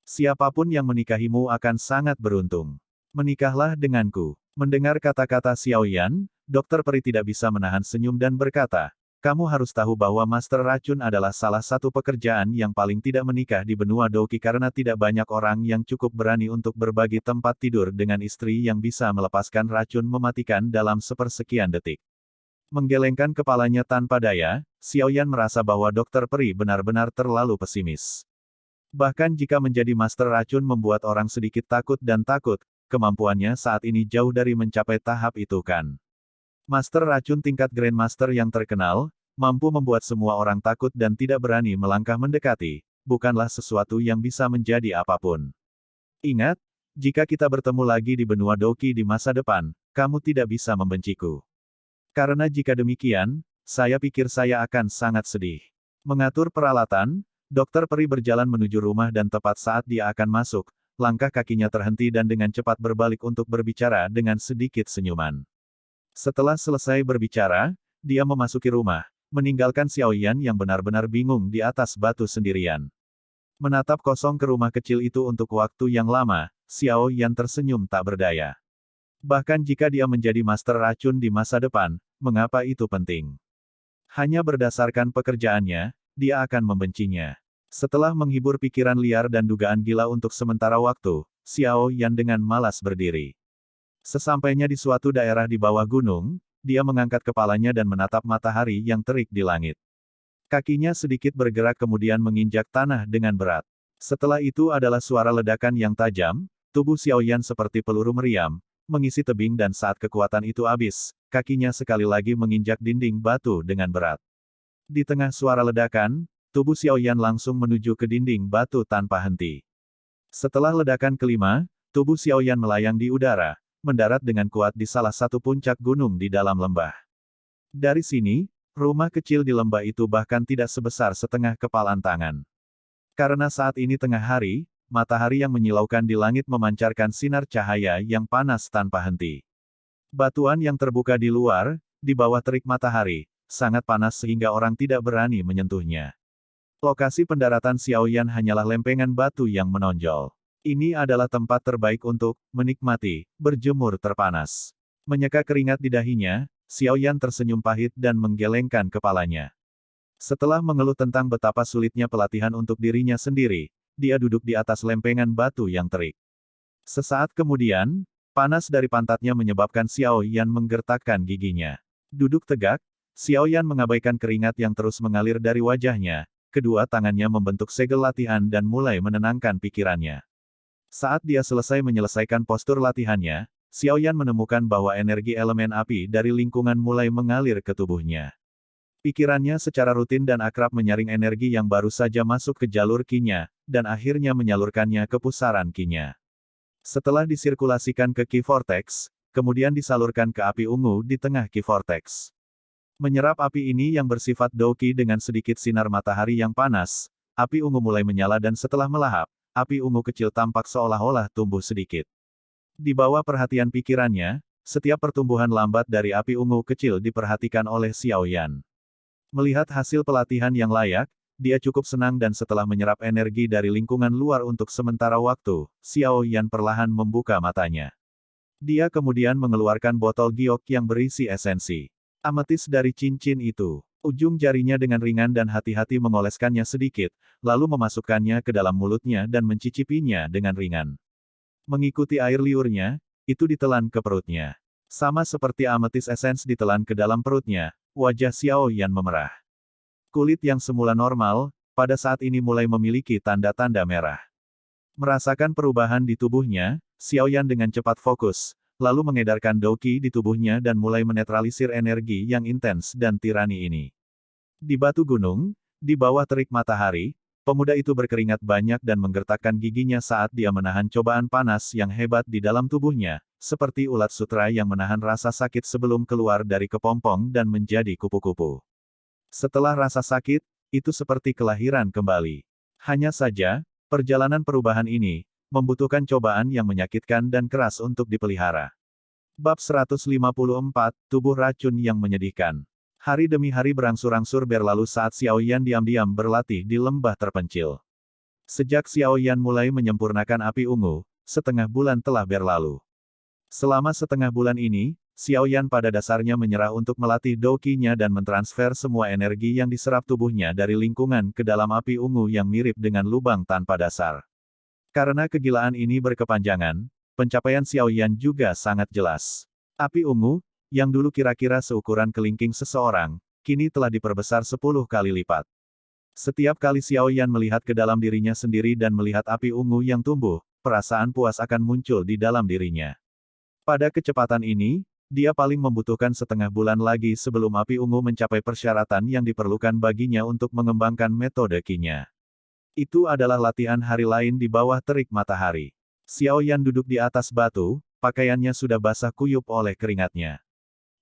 Siapapun yang menikahimu akan sangat beruntung. Menikahlah denganku. Mendengar kata-kata Xiaoyan, dokter peri tidak bisa menahan senyum dan berkata, kamu harus tahu bahwa Master Racun adalah salah satu pekerjaan yang paling tidak menikah di benua Douqi karena tidak banyak orang yang cukup berani untuk berbagi tempat tidur dengan istri yang bisa melepaskan racun mematikan dalam sepersekian detik. Menggelengkan kepalanya tanpa daya, Xiaoyan merasa bahwa dokter peri benar-benar terlalu pesimis. Bahkan jika menjadi Master Racun membuat orang sedikit takut dan takut, kemampuannya saat ini jauh dari mencapai tahap itu kan. Master Racun tingkat Grandmaster yang terkenal, mampu membuat semua orang takut dan tidak berani melangkah mendekati, bukanlah sesuatu yang bisa menjadi apapun. Ingat, jika kita bertemu lagi di benua Douqi di masa depan, kamu tidak bisa membenciku. Karena jika demikian, saya pikir saya akan sangat sedih. Mengatur peralatan, dokter peri berjalan menuju rumah dan tepat saat dia akan masuk, langkah kakinya terhenti dan dengan cepat berbalik untuk berbicara dengan sedikit senyuman. Setelah selesai berbicara, dia memasuki rumah, meninggalkan Xiaoyan yang benar-benar bingung di atas batu sendirian. Menatap kosong ke rumah kecil itu untuk waktu yang lama, Xiaoyan tersenyum tak berdaya. Bahkan jika dia menjadi Master Racun di masa depan, mengapa itu penting? Hanya berdasarkan pekerjaannya, dia akan membencinya. Setelah menghibur pikiran liar dan dugaan gila untuk sementara waktu, Xiaoyan dengan malas berdiri. Sesampainya di suatu daerah di bawah gunung, dia mengangkat kepalanya dan menatap matahari yang terik di langit. Kakinya sedikit bergerak kemudian menginjak tanah dengan berat. Setelah itu adalah suara ledakan yang tajam, tubuh Xiaoyan seperti peluru meriam, mengisi tebing dan saat kekuatan itu habis, kakinya sekali lagi menginjak dinding batu dengan berat. Di tengah suara ledakan, tubuh Xiaoyan langsung menuju ke dinding batu tanpa henti. Setelah ledakan kelima, tubuh Xiaoyan melayang di udara, mendarat dengan kuat di salah satu puncak gunung di dalam lembah. Dari sini, rumah kecil di lembah itu bahkan tidak sebesar setengah kepalan tangan. Karena saat ini tengah hari, matahari yang menyilaukan di langit memancarkan sinar cahaya yang panas tanpa henti. Batuan yang terbuka di luar, di bawah terik matahari, sangat panas sehingga orang tidak berani menyentuhnya. Lokasi pendaratan Xiaoyan hanyalah lempengan batu yang menonjol. Ini adalah tempat terbaik untuk menikmati berjemur terpanas. Menyeka keringat di dahinya, Xiaoyan tersenyum pahit dan menggelengkan kepalanya. Setelah mengeluh tentang betapa sulitnya pelatihan untuk dirinya sendiri, dia duduk di atas lempengan batu yang terik. Sesaat kemudian, panas dari pantatnya menyebabkan Xiaoyan menggertakkan giginya. Duduk tegak, Xiaoyan mengabaikan keringat yang terus mengalir dari wajahnya, kedua tangannya membentuk segel latihan dan mulai menenangkan pikirannya. Saat dia selesai menyelesaikan postur latihannya, Xiaoyan menemukan bahwa energi elemen api dari lingkungan mulai mengalir ke tubuhnya. Pikirannya secara rutin dan akrab menyaring energi yang baru saja masuk ke jalur Qi-nya, dan akhirnya menyalurkannya ke pusaran Qi-nya. Setelah disirkulasikan ke Qi Vortex, kemudian disalurkan ke api ungu di tengah Qi Vortex. Menyerap api ini yang bersifat Douqi dengan sedikit sinar matahari yang panas, api ungu mulai menyala dan setelah melahap, api ungu kecil tampak seolah-olah tumbuh sedikit. Di bawah perhatian pikirannya, setiap pertumbuhan lambat dari api ungu kecil diperhatikan oleh Xiaoyan. Melihat hasil pelatihan yang layak, dia cukup senang dan setelah menyerap energi dari lingkungan luar untuk sementara waktu, Xiaoyan perlahan membuka matanya. Dia kemudian mengeluarkan botol giok yang berisi esensi. Ametis dari cincin itu. Ujung jarinya dengan ringan dan hati-hati mengoleskannya sedikit, lalu memasukkannya ke dalam mulutnya dan mencicipinya dengan ringan. Mengikuti air liurnya, itu ditelan ke perutnya. Sama seperti ametis esens ditelan ke dalam perutnya, wajah Xiao Yan memerah. Kulit yang semula normal, pada saat ini mulai memiliki tanda-tanda merah. Merasakan perubahan di tubuhnya, Xiao Yan dengan cepat fokus, lalu mengedarkan Douqi di tubuhnya dan mulai menetralisir energi yang intens dan tirani ini. Di batu gunung, di bawah terik matahari, pemuda itu berkeringat banyak dan menggertakkan giginya saat dia menahan cobaan panas yang hebat di dalam tubuhnya, seperti ulat sutra yang menahan rasa sakit sebelum keluar dari kepompong dan menjadi kupu-kupu. Setelah rasa sakit, itu seperti kelahiran kembali. Hanya saja, perjalanan perubahan ini, membutuhkan cobaan yang menyakitkan dan keras untuk dipelihara. Bab 154, Tubuh Racun yang Menyedihkan. Hari demi hari berangsur-angsur berlalu saat Xiao Yan diam-diam berlatih di lembah terpencil. Sejak Xiao Yan mulai menyempurnakan api ungu, setengah bulan telah berlalu. Selama setengah bulan ini, Xiao Yan pada dasarnya menyerah untuk melatih Douqi-nya dan mentransfer semua energi yang diserap tubuhnya dari lingkungan ke dalam api ungu yang mirip dengan lubang tanpa dasar. Karena kegilaan ini berkepanjangan, pencapaian Xiao Yan juga sangat jelas. Api ungu, yang dulu kira-kira seukuran kelingking seseorang, kini telah diperbesar 10 kali lipat. Setiap kali Xiao Yan melihat ke dalam dirinya sendiri dan melihat api ungu yang tumbuh, perasaan puas akan muncul di dalam dirinya. Pada kecepatan ini, dia paling membutuhkan setengah bulan lagi sebelum api ungu mencapai persyaratan yang diperlukan baginya untuk mengembangkan metode Qi-nya. Itu adalah latihan hari lain di bawah terik matahari. Xiao Yan duduk di atas batu, pakaiannya sudah basah kuyup oleh keringatnya.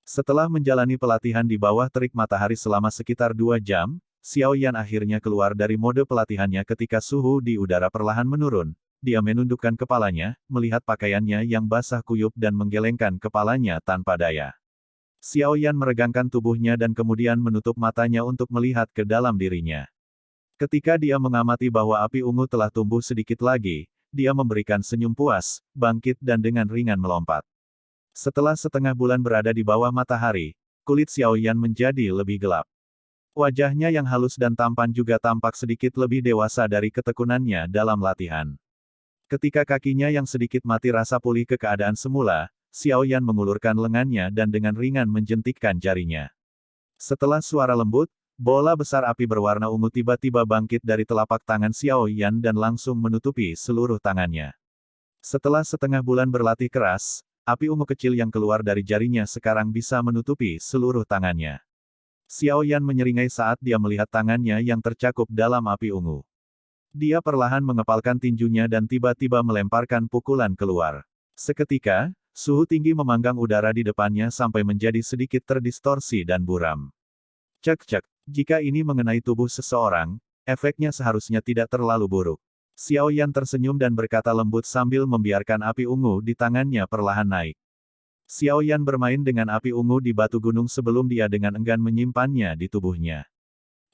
Setelah menjalani pelatihan di bawah terik matahari selama sekitar 2 jam, Xiao Yan akhirnya keluar dari mode pelatihannya ketika suhu di udara perlahan menurun. Dia menundukkan kepalanya, melihat pakaiannya yang basah kuyup dan menggelengkan kepalanya tanpa daya. Xiao Yan meregangkan tubuhnya dan kemudian menutup matanya untuk melihat ke dalam dirinya. Ketika dia mengamati bahwa api ungu telah tumbuh sedikit lagi, dia memberikan senyum puas, bangkit dan dengan ringan melompat. Setelah setengah bulan berada di bawah matahari, kulit Xiao Yan menjadi lebih gelap. Wajahnya yang halus dan tampan juga tampak sedikit lebih dewasa dari ketekunannya dalam latihan. Ketika kakinya yang sedikit mati rasa pulih ke keadaan semula, Xiao Yan mengulurkan lengannya dan dengan ringan menjentikkan jarinya. Setelah suara lembut, bola besar api berwarna ungu tiba-tiba bangkit dari telapak tangan Xiao Yan dan langsung menutupi seluruh tangannya. Setelah setengah bulan berlatih keras, api ungu kecil yang keluar dari jarinya sekarang bisa menutupi seluruh tangannya. Xiao Yan menyeringai saat dia melihat tangannya yang tercakup dalam api ungu. Dia perlahan mengepalkan tinjunya dan tiba-tiba melemparkan pukulan keluar. Seketika, suhu tinggi memanggang udara di depannya sampai menjadi sedikit terdistorsi dan buram. Cek-cek. Jika ini mengenai tubuh seseorang, efeknya seharusnya tidak terlalu buruk. Xiao Yan tersenyum dan berkata lembut sambil membiarkan api ungu di tangannya perlahan naik. Xiao Yan bermain dengan api ungu di batu gunung sebelum dia dengan enggan menyimpannya di tubuhnya.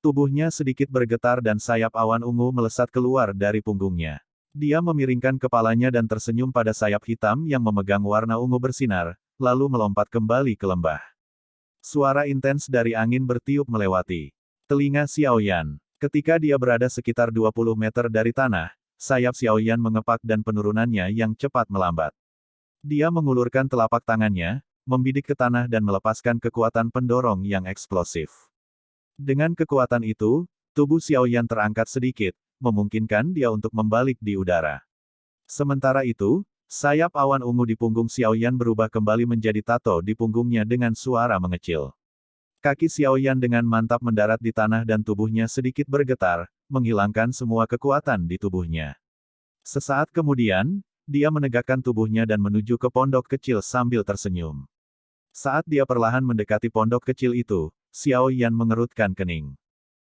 Tubuhnya sedikit bergetar dan sayap awan ungu melesat keluar dari punggungnya. Dia memiringkan kepalanya dan tersenyum pada sayap hitam yang memegang warna ungu bersinar, lalu melompat kembali ke lembah. Suara intens dari angin bertiup melewati telinga Xiao Yan. Ketika dia berada sekitar 20 meter dari tanah, sayap Xiao Yan mengepak dan penurunannya yang cepat melambat. Dia mengulurkan telapak tangannya, membidik ke tanah dan melepaskan kekuatan pendorong yang eksplosif. Dengan kekuatan itu, tubuh Xiao Yan terangkat sedikit, memungkinkan dia untuk membalik di udara. Sementara itu, sayap awan ungu di punggung Xiao Yan berubah kembali menjadi tato di punggungnya dengan suara mengecil. Kaki Xiao Yan dengan mantap mendarat di tanah dan tubuhnya sedikit bergetar, menghilangkan semua kekuatan di tubuhnya. Sesaat kemudian, dia menegakkan tubuhnya dan menuju ke pondok kecil sambil tersenyum. Saat dia perlahan mendekati pondok kecil itu, Xiao Yan mengerutkan kening.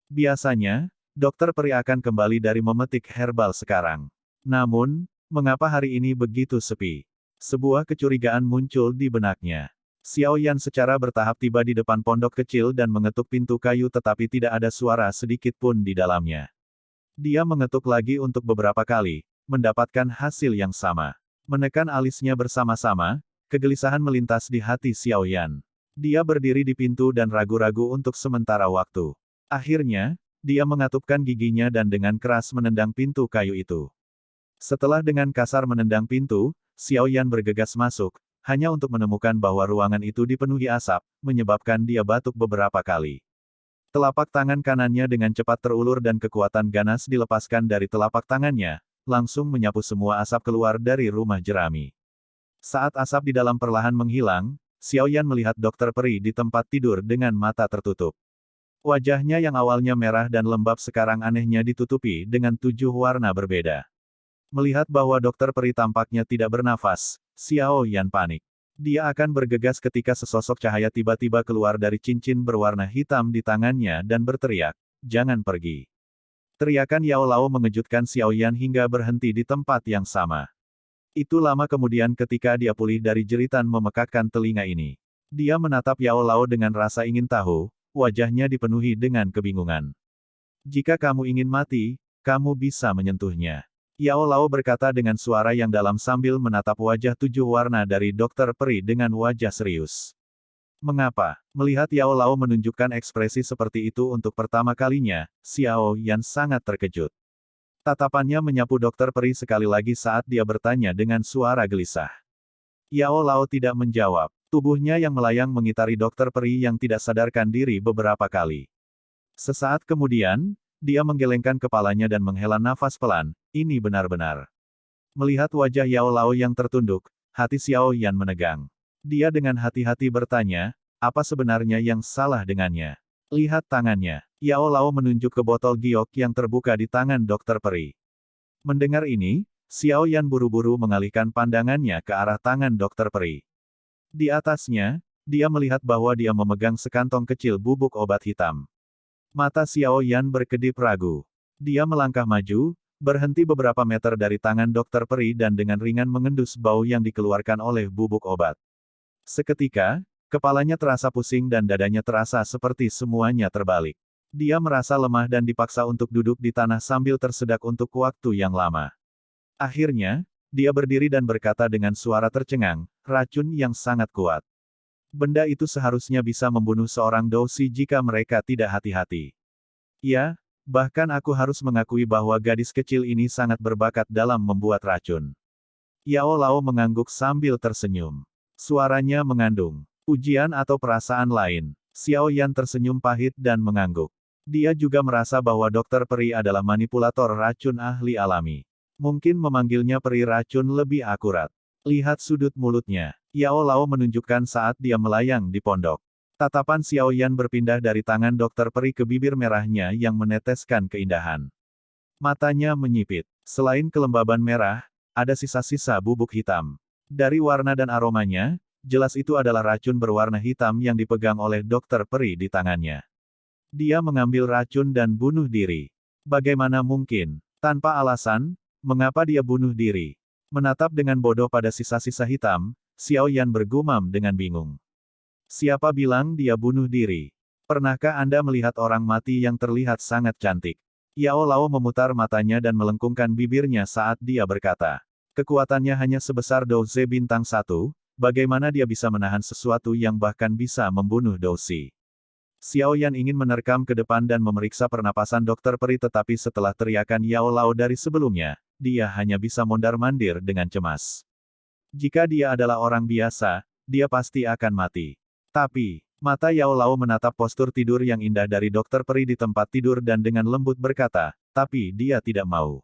Biasanya, dokter peri akan kembali dari memetik herbal sekarang. Namun, mengapa hari ini begitu sepi? Sebuah kecurigaan muncul di benaknya. Xiao Yan secara bertahap tiba di depan pondok kecil dan mengetuk pintu kayu tetapi tidak ada suara sedikit pun di dalamnya. Dia mengetuk lagi untuk beberapa kali, mendapatkan hasil yang sama. Menekan alisnya bersama-sama, kegelisahan melintas di hati Xiao Yan. Dia berdiri di pintu dan ragu-ragu untuk sementara waktu. Akhirnya, dia mengatupkan giginya dan dengan keras menendang pintu kayu itu. Setelah dengan kasar menendang pintu, Xiao Yan bergegas masuk, hanya untuk menemukan bahwa ruangan itu dipenuhi asap, menyebabkan dia batuk beberapa kali. Telapak tangan kanannya dengan cepat terulur dan kekuatan ganas dilepaskan dari telapak tangannya, langsung menyapu semua asap keluar dari rumah jerami. Saat asap di dalam perlahan menghilang, Xiao Yan melihat dokter peri di tempat tidur dengan mata tertutup. Wajahnya yang awalnya merah dan lembab sekarang anehnya ditutupi dengan 7 warna berbeda. Melihat bahwa dokter peri tampaknya tidak bernafas, Xiao Yan panik. Dia akan bergegas ketika sesosok cahaya tiba-tiba keluar dari cincin berwarna hitam di tangannya dan berteriak, "Jangan pergi." Teriakan Yao Lao mengejutkan Xiao Yan hingga berhenti di tempat yang sama. Itu lama kemudian ketika dia pulih dari jeritan memekakkan telinga ini. Dia menatap Yao Lao dengan rasa ingin tahu, wajahnya dipenuhi dengan kebingungan. "Jika kamu ingin mati, kamu bisa menyentuhnya." Yao Lao berkata dengan suara yang dalam sambil menatap wajah 7 warna dari dokter peri dengan wajah serius. Mengapa? Melihat Yao Lao menunjukkan ekspresi seperti itu untuk pertama kalinya, Xiao Yan sangat terkejut. Tatapannya menyapu dokter peri sekali lagi saat dia bertanya dengan suara gelisah. Yao Lao tidak menjawab. Tubuhnya yang melayang mengitari dokter peri yang tidak sadarkan diri beberapa kali. Sesaat kemudian, dia menggelengkan kepalanya dan menghela nafas pelan. Ini benar-benar. Melihat wajah Yao Lao yang tertunduk, hati Xiao Yan menegang. Dia dengan hati-hati bertanya, apa sebenarnya yang salah dengannya? Lihat tangannya. Yao Lao menunjuk ke botol giok yang terbuka di tangan dokter peri. Mendengar ini, Xiao Yan buru-buru mengalihkan pandangannya ke arah tangan dokter peri. Di atasnya, dia melihat bahwa dia memegang sekantong kecil bubuk obat hitam. Mata Xiao Yan berkedip ragu. Dia melangkah maju, berhenti beberapa meter dari tangan dokter peri dan dengan ringan mengendus bau yang dikeluarkan oleh bubuk obat. Seketika, kepalanya terasa pusing dan dadanya terasa seperti semuanya terbalik. Dia merasa lemah dan dipaksa untuk duduk di tanah sambil tersedak untuk waktu yang lama. Akhirnya, dia berdiri dan berkata dengan suara tercengang, "Racun yang sangat kuat. Benda itu seharusnya bisa membunuh seorang Dousi jika mereka tidak hati-hati. Ya, bahkan aku harus mengakui bahwa gadis kecil ini sangat berbakat dalam membuat racun." Yao Lao mengangguk sambil tersenyum. Suaranya mengandung ujian atau perasaan lain. Xiao Yan tersenyum pahit dan mengangguk. Dia juga merasa bahwa dokter peri adalah manipulator racun ahli alami. Mungkin memanggilnya peri racun lebih akurat. Lihat sudut mulutnya. Yao Lao menunjukkan saat dia melayang di pondok. Tatapan Xiao Yan berpindah dari tangan dokter peri ke bibir merahnya yang meneteskan keindahan. Matanya menyipit. Selain kelembaban merah, ada sisa-sisa bubuk hitam. Dari warna dan aromanya, jelas itu adalah racun berwarna hitam yang dipegang oleh dokter peri di tangannya. Dia mengambil racun dan bunuh diri. Bagaimana mungkin? Tanpa alasan, mengapa dia bunuh diri? Menatap dengan bodoh pada sisa-sisa hitam, Xiao Yan bergumam dengan bingung. Siapa bilang dia bunuh diri? Pernahkah Anda melihat orang mati yang terlihat sangat cantik? Yao Lao memutar matanya dan melengkungkan bibirnya saat dia berkata. Kekuatannya hanya sebesar Douze bintang 1, bagaimana dia bisa menahan sesuatu yang bahkan bisa membunuh Dousi? Xiao Yan ingin menerkam ke depan dan memeriksa pernapasan dokter peri tetapi setelah teriakan Yao Lao dari sebelumnya, dia hanya bisa mondar-mandir dengan cemas. Jika dia adalah orang biasa, dia pasti akan mati. Tapi, mata Yao Lao menatap postur tidur yang indah dari dokter peri di tempat tidur dan dengan lembut berkata, tapi dia tidak mau.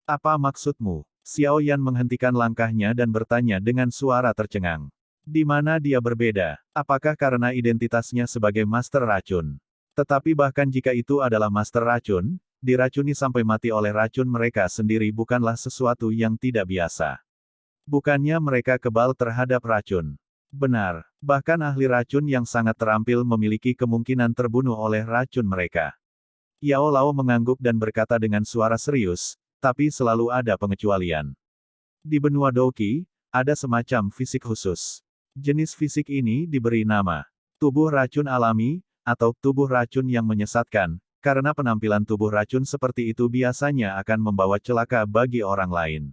Apa maksudmu? Xiao Yan menghentikan langkahnya dan bertanya dengan suara tercengang. Di mana dia berbeda? Apakah karena identitasnya sebagai master racun? Tetapi bahkan jika itu adalah master racun, diracuni sampai mati oleh racun mereka sendiri bukanlah sesuatu yang tidak biasa. Bukannya mereka kebal terhadap racun. Benar, bahkan ahli racun yang sangat terampil memiliki kemungkinan terbunuh oleh racun mereka. Yao Lao mengangguk dan berkata dengan suara serius, tapi selalu ada pengecualian. Di benua Douqi, ada semacam fisik khusus. Jenis fisik ini diberi nama tubuh racun alami, atau tubuh racun yang menyesatkan, karena penampilan tubuh racun seperti itu biasanya akan membawa celaka bagi orang lain.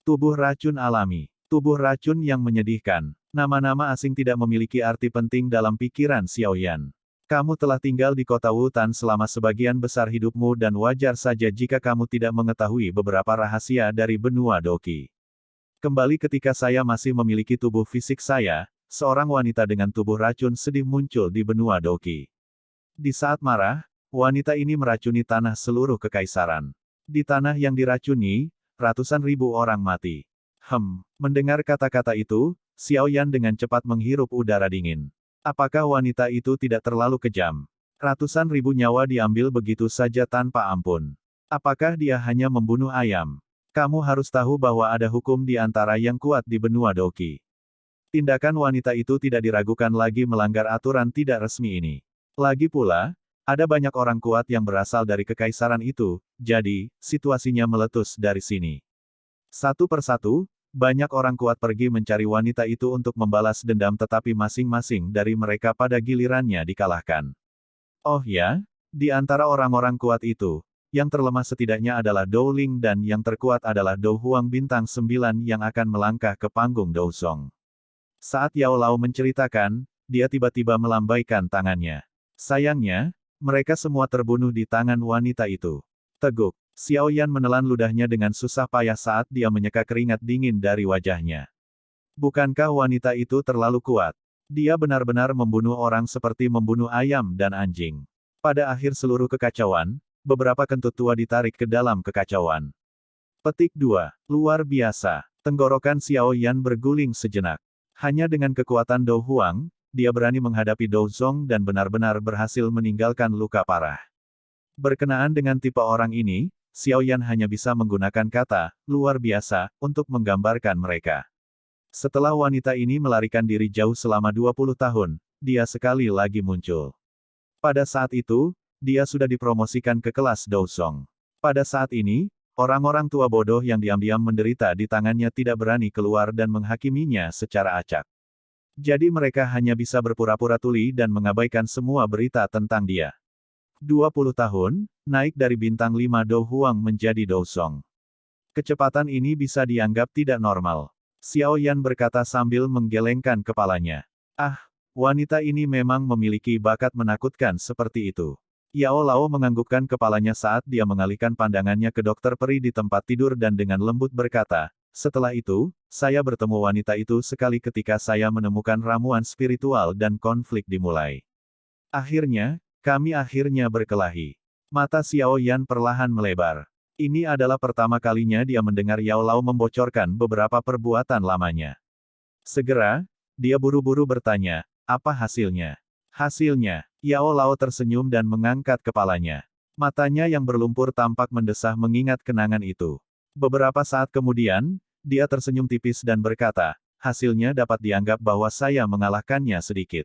Tubuh racun alami, tubuh racun yang menyedihkan. Nama-nama asing tidak memiliki arti penting dalam pikiran Xiao Yan. Kamu telah tinggal di kota Wutan selama sebagian besar hidupmu dan wajar saja jika kamu tidak mengetahui beberapa rahasia dari benua Doqi. Kembali ketika saya masih memiliki tubuh fisik saya, seorang wanita dengan tubuh racun sedih muncul di benua Doqi. Di saat marah, wanita ini meracuni tanah seluruh kekaisaran. Di tanah yang diracuni, ratusan ribu orang mati. Mendengar kata-kata itu, Xiao Yan dengan cepat menghirup udara dingin. Apakah wanita itu tidak terlalu kejam? Ratusan ribu nyawa diambil begitu saja tanpa ampun. Apakah dia hanya membunuh ayam? Kamu harus tahu bahwa ada hukum di antara yang kuat di benua Doqi. Tindakan wanita itu tidak diragukan lagi melanggar aturan tidak resmi ini. Lagi pula, ada banyak orang kuat yang berasal dari kekaisaran itu, jadi, situasinya meletus dari sini. Satu persatu, banyak orang kuat pergi mencari wanita itu untuk membalas dendam tetapi masing-masing dari mereka pada gilirannya dikalahkan. Oh ya, di antara orang-orang kuat itu, yang terlemah setidaknya adalah Dou Ling dan yang terkuat adalah Dou Huang bintang 9 yang akan melangkah ke panggung Dou Song. Saat Yao Lao menceritakan, dia tiba-tiba melambaikan tangannya. Sayangnya, mereka semua terbunuh di tangan wanita itu. Teguk. Xiao Yan menelan ludahnya dengan susah payah saat dia menyeka keringat dingin dari wajahnya. Bukankah wanita itu terlalu kuat? Dia benar-benar membunuh orang seperti membunuh ayam dan anjing. Pada akhir seluruh kekacauan, beberapa kentut tua ditarik ke dalam kekacauan. Petik 2. Luar biasa. Tenggorokan Xiao Yan berguling sejenak. Hanya dengan kekuatan Dou Huang, dia berani menghadapi Dou Zong dan benar-benar berhasil meninggalkan luka parah. Berkenaan dengan tipe orang ini, Xiao Yan hanya bisa menggunakan kata, luar biasa, untuk menggambarkan mereka. Setelah wanita ini melarikan diri jauh selama 20 tahun, dia sekali lagi muncul. Pada saat itu, dia sudah dipromosikan ke kelas Dou Song. Pada saat ini, orang-orang tua bodoh yang diam-diam menderita di tangannya tidak berani keluar dan menghakiminya secara acak. Jadi mereka hanya bisa berpura-pura tuli dan mengabaikan semua berita tentang dia. 20 tahun, naik dari bintang 5 Dou Huang menjadi Dou Song. Kecepatan ini bisa dianggap tidak normal. Xiao Yan berkata sambil menggelengkan kepalanya. Ah, wanita ini memang memiliki bakat menakutkan seperti itu. Yao Lao menganggukkan kepalanya saat dia mengalihkan pandangannya ke dokter peri di tempat tidur dan dengan lembut berkata, setelah itu, saya bertemu wanita itu sekali ketika saya menemukan ramuan spiritual dan konflik dimulai. Akhirnya, kami akhirnya berkelahi. Mata Xiao Yan perlahan melebar. Ini adalah pertama kalinya dia mendengar Yao Lao membocorkan beberapa perbuatan lamanya. Segera, dia buru-buru bertanya, apa hasilnya? Hasilnya, Yao Lao tersenyum dan mengangkat kepalanya. Matanya yang berlumpur tampak mendesah mengingat kenangan itu. Beberapa saat kemudian, dia tersenyum tipis dan berkata, hasilnya dapat dianggap bahwa saya mengalahkannya sedikit.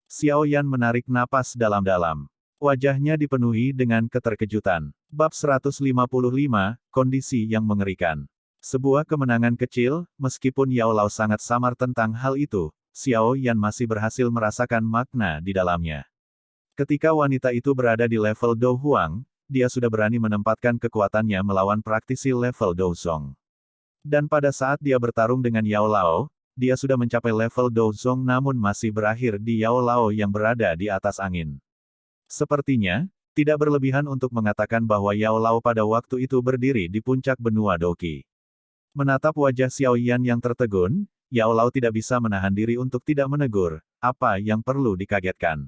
Xiao Yan menarik napas dalam-dalam. Wajahnya dipenuhi dengan keterkejutan. Bab 155, Kondisi yang mengerikan. Sebuah kemenangan kecil, meskipun Yao Lao sangat samar tentang hal itu, Xiao Yan masih berhasil merasakan makna di dalamnya. Ketika wanita itu berada di level Dou Huang, dia sudah berani menempatkan kekuatannya melawan praktisi level Dou Song. Dan pada saat dia bertarung dengan Yao Lao, dia sudah mencapai level Dou Zong namun masih berakhir di Yao Lao yang berada di atas angin. Sepertinya, tidak berlebihan untuk mengatakan bahwa Yao Lao pada waktu itu berdiri di puncak benua Doqi. Menatap wajah Xiao Yan yang tertegun, Yao Lao tidak bisa menahan diri untuk tidak menegur, apa yang perlu dikagetkan.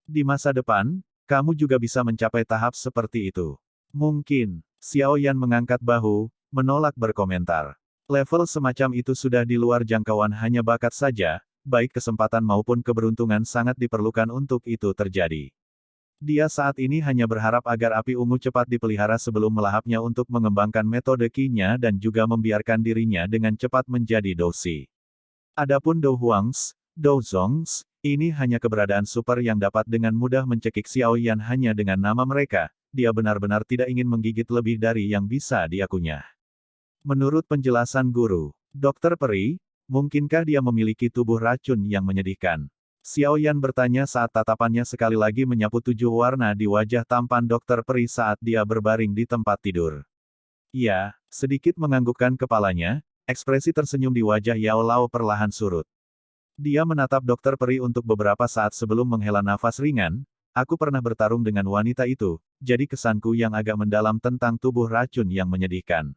Di masa depan, kamu juga bisa mencapai tahap seperti itu. Mungkin, Xiao Yan mengangkat bahu, menolak berkomentar. Level semacam itu sudah di luar jangkauan hanya bakat saja, baik kesempatan maupun keberuntungan sangat diperlukan untuk itu terjadi. Dia saat ini hanya berharap agar api ungu cepat dipelihara sebelum melahapnya untuk mengembangkan metode Qi-nya dan juga membiarkan dirinya dengan cepat menjadi Dousi. Adapun Dou Huangs, Dou Zongs, ini hanya keberadaan super yang dapat dengan mudah mencekik Xiao Yan hanya dengan nama mereka, dia benar-benar tidak ingin menggigit lebih dari yang bisa dia kunyah. Menurut penjelasan guru, Dokter Peri, mungkinkah dia memiliki tubuh racun yang menyedihkan? Xiao Yan bertanya saat tatapannya sekali lagi menyapu 7 warna di wajah tampan Dokter Peri saat dia berbaring di tempat tidur. Ya, sedikit menganggukkan kepalanya, ekspresi tersenyum di wajah Yao Lao perlahan surut. Dia menatap Dokter Peri untuk beberapa saat sebelum menghela nafas ringan. Aku pernah bertarung dengan wanita itu, jadi kesanku yang agak mendalam tentang tubuh racun yang menyedihkan.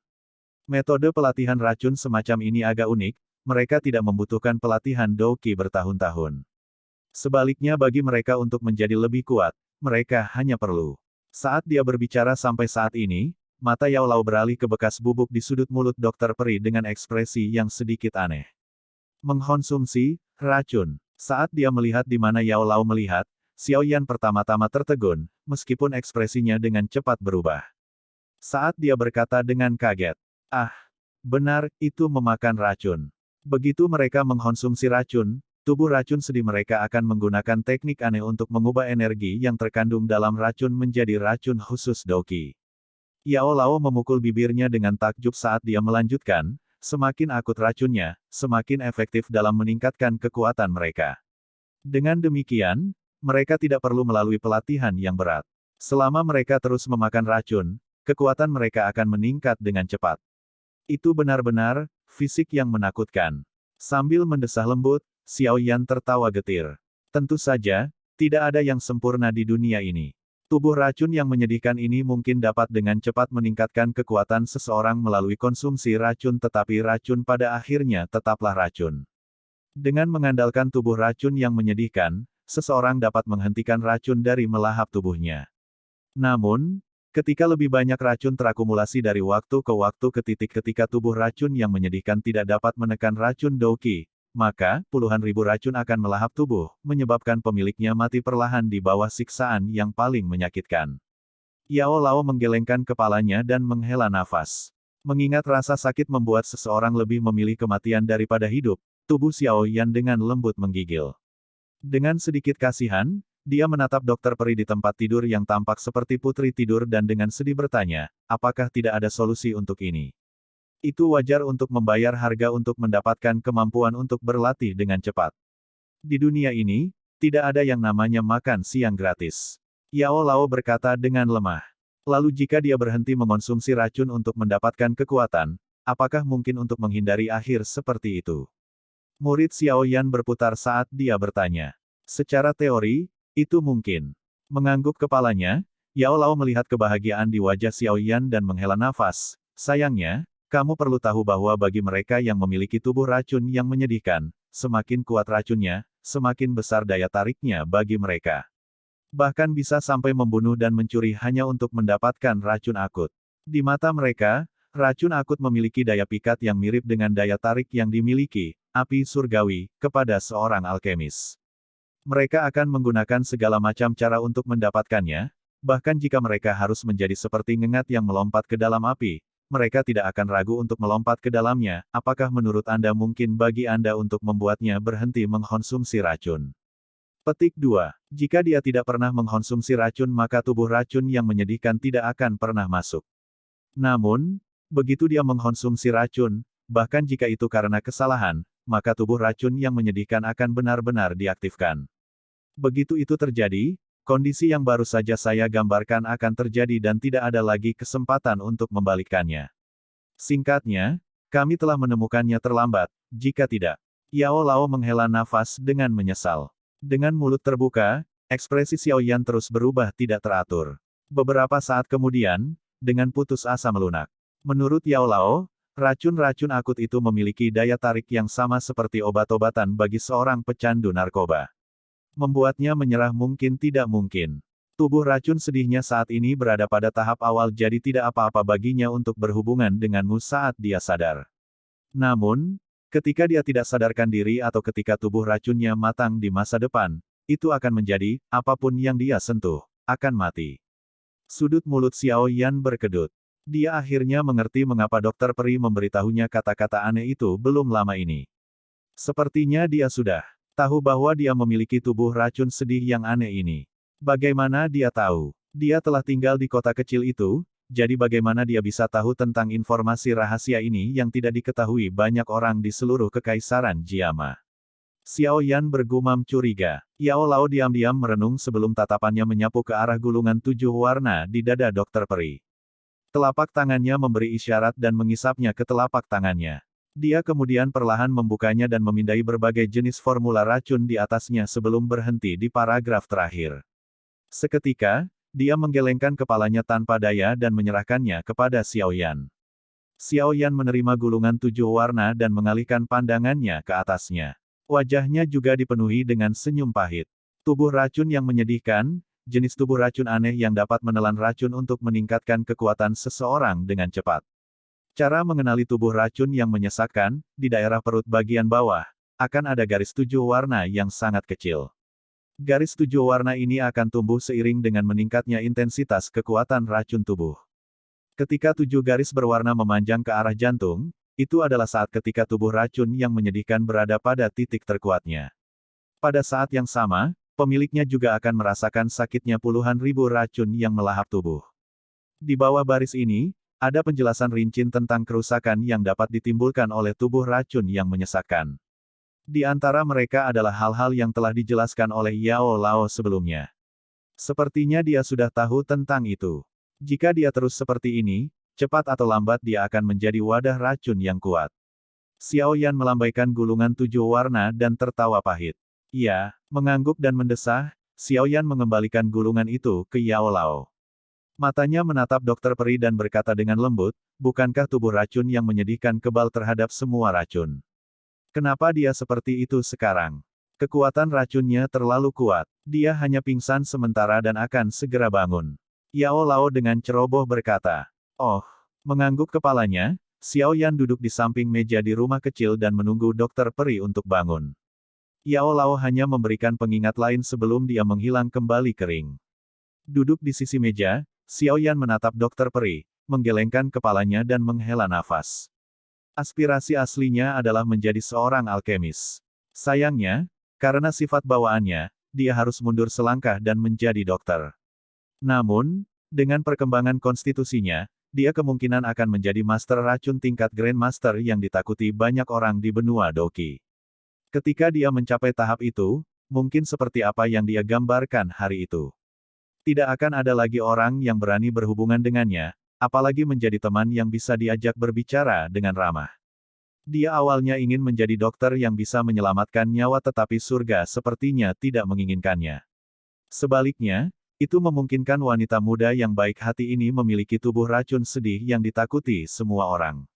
Metode pelatihan racun semacam ini agak unik, mereka tidak membutuhkan pelatihan Doki bertahun-tahun. Sebaliknya bagi mereka untuk menjadi lebih kuat, mereka hanya perlu. Saat dia berbicara sampai saat ini, mata Yao Lao beralih ke bekas bubuk di sudut mulut Dokter Peri dengan ekspresi yang sedikit aneh. Mengkonsumsi racun. Saat dia melihat di mana Yao Lao melihat, Xiao Yan pertama-tama tertegun, meskipun ekspresinya dengan cepat berubah. Saat dia berkata dengan kaget, "Ah, benar, itu memakan racun." Begitu mereka mengkonsumsi racun, tubuh racun sedih mereka akan menggunakan teknik aneh untuk mengubah energi yang terkandung dalam racun menjadi racun khusus Doki. Yao Lao memukul bibirnya dengan takjub saat dia melanjutkan, semakin akut racunnya, semakin efektif dalam meningkatkan kekuatan mereka. Dengan demikian, mereka tidak perlu melalui pelatihan yang berat. Selama mereka terus memakan racun, kekuatan mereka akan meningkat dengan cepat. Itu benar-benar fisik yang menakutkan. Sambil mendesah lembut, Xiao Yan tertawa getir. Tentu saja, tidak ada yang sempurna di dunia ini. Tubuh racun yang menyedihkan ini mungkin dapat dengan cepat meningkatkan kekuatan seseorang melalui konsumsi racun, tetapi racun pada akhirnya tetaplah racun. Dengan mengandalkan tubuh racun yang menyedihkan, seseorang dapat menghentikan racun dari melahap tubuhnya. Namun, ketika lebih banyak racun terakumulasi dari waktu ke waktu ke titik ketika tubuh racun yang menyedihkan tidak dapat menekan racun Doki, maka, puluhan ribu racun akan melahap tubuh, menyebabkan pemiliknya mati perlahan di bawah siksaan yang paling menyakitkan. Yao Lao menggelengkan kepalanya dan menghela nafas. Mengingat rasa sakit membuat seseorang lebih memilih kematian daripada hidup, tubuh Xiao Yan dengan lembut menggigil. Dengan sedikit kasihan, dia menatap Dokter Peri di tempat tidur yang tampak seperti putri tidur dan dengan sedih bertanya, apakah tidak ada solusi untuk ini? Itu wajar untuk membayar harga untuk mendapatkan kemampuan untuk berlatih dengan cepat. Di dunia ini, tidak ada yang namanya makan siang gratis. Yao Lao berkata dengan lemah. Lalu jika dia berhenti mengonsumsi racun untuk mendapatkan kekuatan, apakah mungkin untuk menghindari akhir seperti itu? Murid Xiao Yan berputar saat dia bertanya. Secara teori, itu mungkin. Mengangguk kepalanya, Yao Lao melihat kebahagiaan di wajah Xiao Yan dan menghela nafas. Sayangnya, kamu perlu tahu bahwa bagi mereka yang memiliki tubuh racun yang menyedihkan, semakin kuat racunnya, semakin besar daya tariknya bagi mereka. Bahkan bisa sampai membunuh dan mencuri hanya untuk mendapatkan racun akut. Di mata mereka, racun akut memiliki daya pikat yang mirip dengan daya tarik yang dimiliki api surgawi kepada seorang alkemis. Mereka akan menggunakan segala macam cara untuk mendapatkannya, bahkan jika mereka harus menjadi seperti ngengat yang melompat ke dalam api, mereka tidak akan ragu untuk melompat ke dalamnya. Apakah menurut Anda mungkin bagi Anda untuk membuatnya berhenti mengkonsumsi racun? Petik 2. Jika dia tidak pernah mengkonsumsi racun maka tubuh racun yang menyedihkan tidak akan pernah masuk. Namun, begitu dia mengkonsumsi racun, bahkan jika itu karena kesalahan, maka tubuh racun yang menyedihkan akan benar-benar diaktifkan. Begitu itu terjadi, kondisi yang baru saja saya gambarkan akan terjadi dan tidak ada lagi kesempatan untuk membalikkannya. Singkatnya, kami telah menemukannya terlambat, jika tidak. Yao Lao menghela nafas dengan menyesal. Dengan mulut terbuka, ekspresi Xiao Yan terus berubah tidak teratur. Beberapa saat kemudian, dengan putus asa melunak. Menurut Yao Lao, racun-racun akut itu memiliki daya tarik yang sama seperti obat-obatan bagi seorang pecandu narkoba. Membuatnya menyerah mungkin tidak mungkin. Tubuh racun sedihnya saat ini berada pada tahap awal jadi tidak apa-apa baginya untuk berhubungan denganmu saat dia sadar. Namun, ketika dia tidak sadarkan diri atau ketika tubuh racunnya matang di masa depan, itu akan menjadi, apapun yang dia sentuh, akan mati. Sudut mulut Xiao Yan berkedut. Dia akhirnya mengerti mengapa Dokter Peri memberitahunya kata-kata aneh itu belum lama ini. Sepertinya dia sudah tahu bahwa dia memiliki tubuh racun sedih yang aneh ini. Bagaimana dia tahu? Dia telah tinggal di kota kecil itu, jadi bagaimana dia bisa tahu tentang informasi rahasia ini yang tidak diketahui banyak orang di seluruh Kekaisaran Jiama? Xiao Yan bergumam curiga. Yao Lao diam-diam merenung sebelum tatapannya menyapu ke arah gulungan 7 warna di dada Dokter Peri. Telapak tangannya memberi isyarat dan mengisapnya ke telapak tangannya. Dia kemudian perlahan membukanya dan memindai berbagai jenis formula racun di atasnya sebelum berhenti di paragraf terakhir. Seketika, dia menggelengkan kepalanya tanpa daya dan menyerahkannya kepada Xiaoyan. Xiaoyan menerima gulungan 7 warna dan mengalihkan pandangannya ke atasnya. Wajahnya juga dipenuhi dengan senyum pahit. Tubuh racun yang menyedihkan, jenis tubuh racun aneh yang dapat menelan racun untuk meningkatkan kekuatan seseorang dengan cepat. Cara mengenali tubuh racun yang menyesakkan, di daerah perut bagian bawah, akan ada garis 7 warna yang sangat kecil. Garis 7 warna ini akan tumbuh seiring dengan meningkatnya intensitas kekuatan racun tubuh. Ketika 7 garis berwarna memanjang ke arah jantung, itu adalah saat ketika tubuh racun yang menyedihkan berada pada titik terkuatnya. Pada saat yang sama, pemiliknya juga akan merasakan sakitnya puluhan ribu racun yang melahap tubuh. Di bawah baris ini, ada penjelasan rinci tentang kerusakan yang dapat ditimbulkan oleh tubuh racun yang menyesakkan. Di antara mereka adalah hal-hal yang telah dijelaskan oleh Yao Lao sebelumnya. Sepertinya dia sudah tahu tentang itu. Jika dia terus seperti ini, cepat atau lambat dia akan menjadi wadah racun yang kuat. Xiaoyan melambaikan gulungan 7 warna dan tertawa pahit. Ia mengangguk dan mendesah. Xiaoyan mengembalikan gulungan itu ke Yao Lao. Matanya menatap Dokter Peri dan berkata dengan lembut, bukankah tubuh racun yang menyedihkan kebal terhadap semua racun? Kenapa dia seperti itu sekarang? Kekuatan racunnya terlalu kuat. Dia hanya pingsan sementara dan akan segera bangun. Yao Lao dengan ceroboh berkata. Oh, mengangguk kepalanya, Xiaoyan duduk di samping meja di rumah kecil dan menunggu Dokter Peri untuk bangun. Yao Lao hanya memberikan pengingat lain sebelum dia menghilang kembali kering. Duduk di sisi meja, Xiaoyan menatap Dokter Peri, menggelengkan kepalanya dan menghela nafas. Aspirasi aslinya adalah menjadi seorang alkemis. Sayangnya, karena sifat bawaannya, dia harus mundur selangkah dan menjadi dokter. Namun, dengan perkembangan konstitusinya, dia kemungkinan akan menjadi master racun tingkat Grandmaster yang ditakuti banyak orang di benua Doki. Ketika dia mencapai tahap itu, mungkin seperti apa yang dia gambarkan hari itu. Tidak akan ada lagi orang yang berani berhubungan dengannya, apalagi menjadi teman yang bisa diajak berbicara dengan ramah. Dia awalnya ingin menjadi dokter yang bisa menyelamatkan nyawa tetapi surga sepertinya tidak menginginkannya. Sebaliknya, itu memungkinkan wanita muda yang baik hati ini memiliki tubuh racun sedih yang ditakuti semua orang.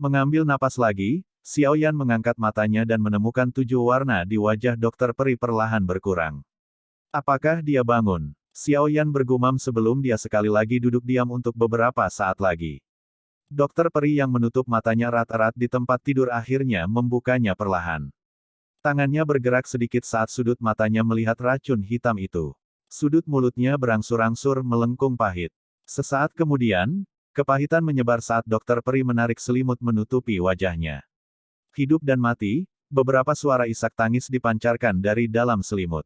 Mengambil napas lagi, Xiaoyan mengangkat matanya dan menemukan 7 warna di wajah Dokter Peri perlahan berkurang. Apakah dia bangun? Xiaoyan bergumam sebelum dia sekali lagi duduk diam untuk beberapa saat lagi. Dokter Peri yang menutup matanya erat-erat di tempat tidur akhirnya membukanya perlahan. Tangannya bergerak sedikit saat sudut matanya melihat racun hitam itu. Sudut mulutnya berangsur-angsur melengkung pahit. Sesaat kemudian, kepahitan menyebar saat Dokter Peri menarik selimut menutupi wajahnya. Hidup dan mati, beberapa suara isak tangis dipancarkan dari dalam selimut.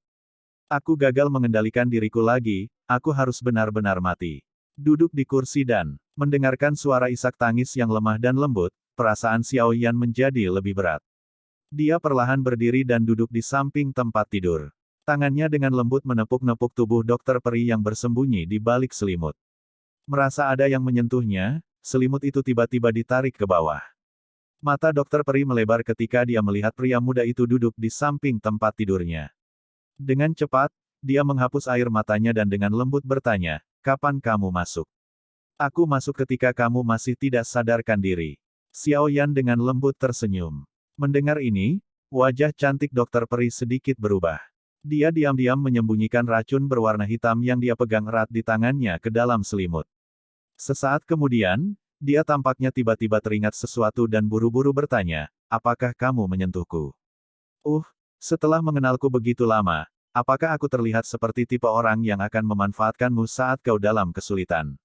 Aku gagal mengendalikan diriku lagi, aku harus benar-benar mati. Duduk di kursi dan mendengarkan suara isak tangis yang lemah dan lembut, perasaan Xiaoyan menjadi lebih berat. Dia perlahan berdiri dan duduk di samping tempat tidur. Tangannya dengan lembut menepuk-nepuk tubuh Dokter Peri yang bersembunyi di balik selimut. Merasa ada yang menyentuhnya, selimut itu tiba-tiba ditarik ke bawah. Mata Dokter Peri melebar ketika dia melihat pria muda itu duduk di samping tempat tidurnya. Dengan cepat, dia menghapus air matanya dan dengan lembut bertanya, kapan kamu masuk? Aku masuk ketika kamu masih tidak sadarkan diri. Xiaoyan dengan lembut tersenyum. Mendengar ini, wajah cantik Dokter Peri sedikit berubah. Dia diam-diam menyembunyikan racun berwarna hitam yang dia pegang erat di tangannya ke dalam selimut. Sesaat kemudian, dia tampaknya tiba-tiba teringat sesuatu dan buru-buru bertanya, apakah kamu menyentuhku? Setelah mengenalku begitu lama, apakah aku terlihat seperti tipe orang yang akan memanfaatkanmu saat kau dalam kesulitan?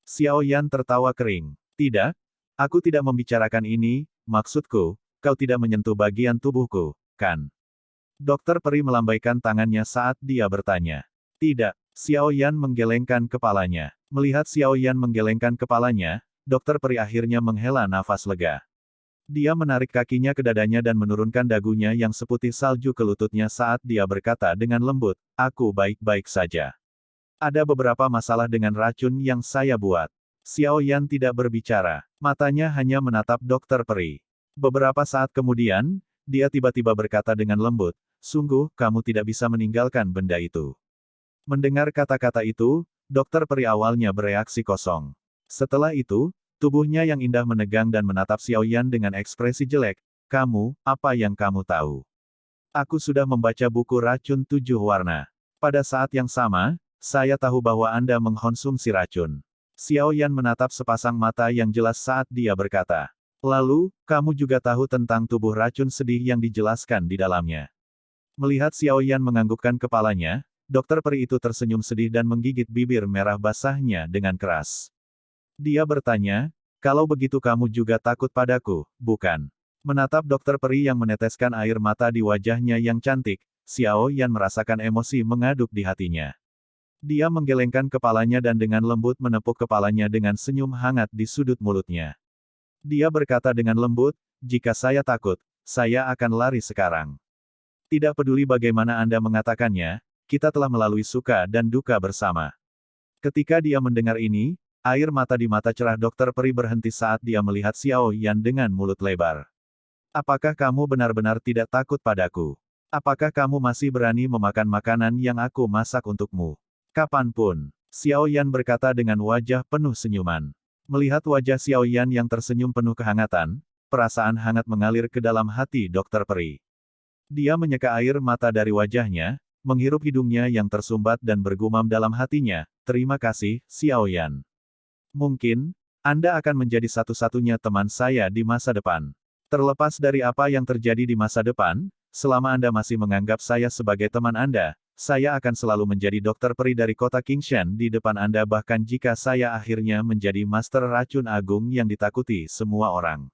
Xiaoyan tertawa kering. Tidak, aku tidak membicarakan ini, maksudku, kau tidak menyentuh bagian tubuhku, kan? Dokter Peri melambaikan tangannya saat dia bertanya. Tidak, Xiaoyan menggelengkan kepalanya. Melihat Xiaoyan menggelengkan kepalanya, Dokter Peri akhirnya menghela nafas lega. Dia menarik kakinya ke dadanya dan menurunkan dagunya yang seputih salju ke lututnya saat dia berkata dengan lembut, aku baik-baik saja. Ada beberapa masalah dengan racun yang saya buat. Xiao Yan tidak berbicara. Matanya hanya menatap Dokter Peri. Beberapa saat kemudian, dia tiba-tiba berkata dengan lembut, "Sungguh, kamu tidak bisa meninggalkan benda itu." Mendengar kata-kata itu, Dokter Peri awalnya bereaksi kosong. Setelah itu, tubuhnya yang indah menegang dan menatap Xiao Yan dengan ekspresi jelek. "Kamu, apa yang kamu tahu? Aku sudah membaca buku racun 7 warna. Pada saat yang sama, saya tahu bahwa Anda mengkonsumsi racun." Xiao Yan menatap sepasang mata yang jelas saat dia berkata. "Lalu, kamu juga tahu tentang tubuh racun sedih yang dijelaskan di dalamnya." Melihat Xiao Yan menganggukkan kepalanya, Dokter Peri itu tersenyum sedih dan menggigit bibir merah basahnya dengan keras. Dia bertanya, "Kalau begitu kamu juga takut padaku, bukan?" Menatap Dokter Peri yang meneteskan air mata di wajahnya yang cantik, Xiao Yan merasakan emosi mengaduk di hatinya. Dia menggelengkan kepalanya dan dengan lembut menepuk kepalanya dengan senyum hangat di sudut mulutnya. Dia berkata dengan lembut, "Jika saya takut, saya akan lari sekarang. Tidak peduli bagaimana Anda mengatakannya, kita telah melalui suka dan duka bersama." Ketika dia mendengar ini, air mata di mata cerah Dokter Peri berhenti saat dia melihat Xiao Yan dengan mulut lebar. "Apakah kamu benar-benar tidak takut padaku? Apakah kamu masih berani memakan makanan yang aku masak untukmu?" "Kapanpun." Xiao Yan berkata dengan wajah penuh senyuman. Melihat wajah Xiao Yan yang tersenyum penuh kehangatan, perasaan hangat mengalir ke dalam hati Dokter Peri. Dia menyeka air mata dari wajahnya, menghirup hidungnya yang tersumbat dan bergumam dalam hatinya, "Terima kasih, Xiao Yan. Mungkin, Anda akan menjadi satu-satunya teman saya di masa depan. Terlepas dari apa yang terjadi di masa depan, selama Anda masih menganggap saya sebagai teman Anda, saya akan selalu menjadi Dokter Peri dari kota Qingshan di depan Anda bahkan jika saya akhirnya menjadi Master Racun Agung yang ditakuti semua orang."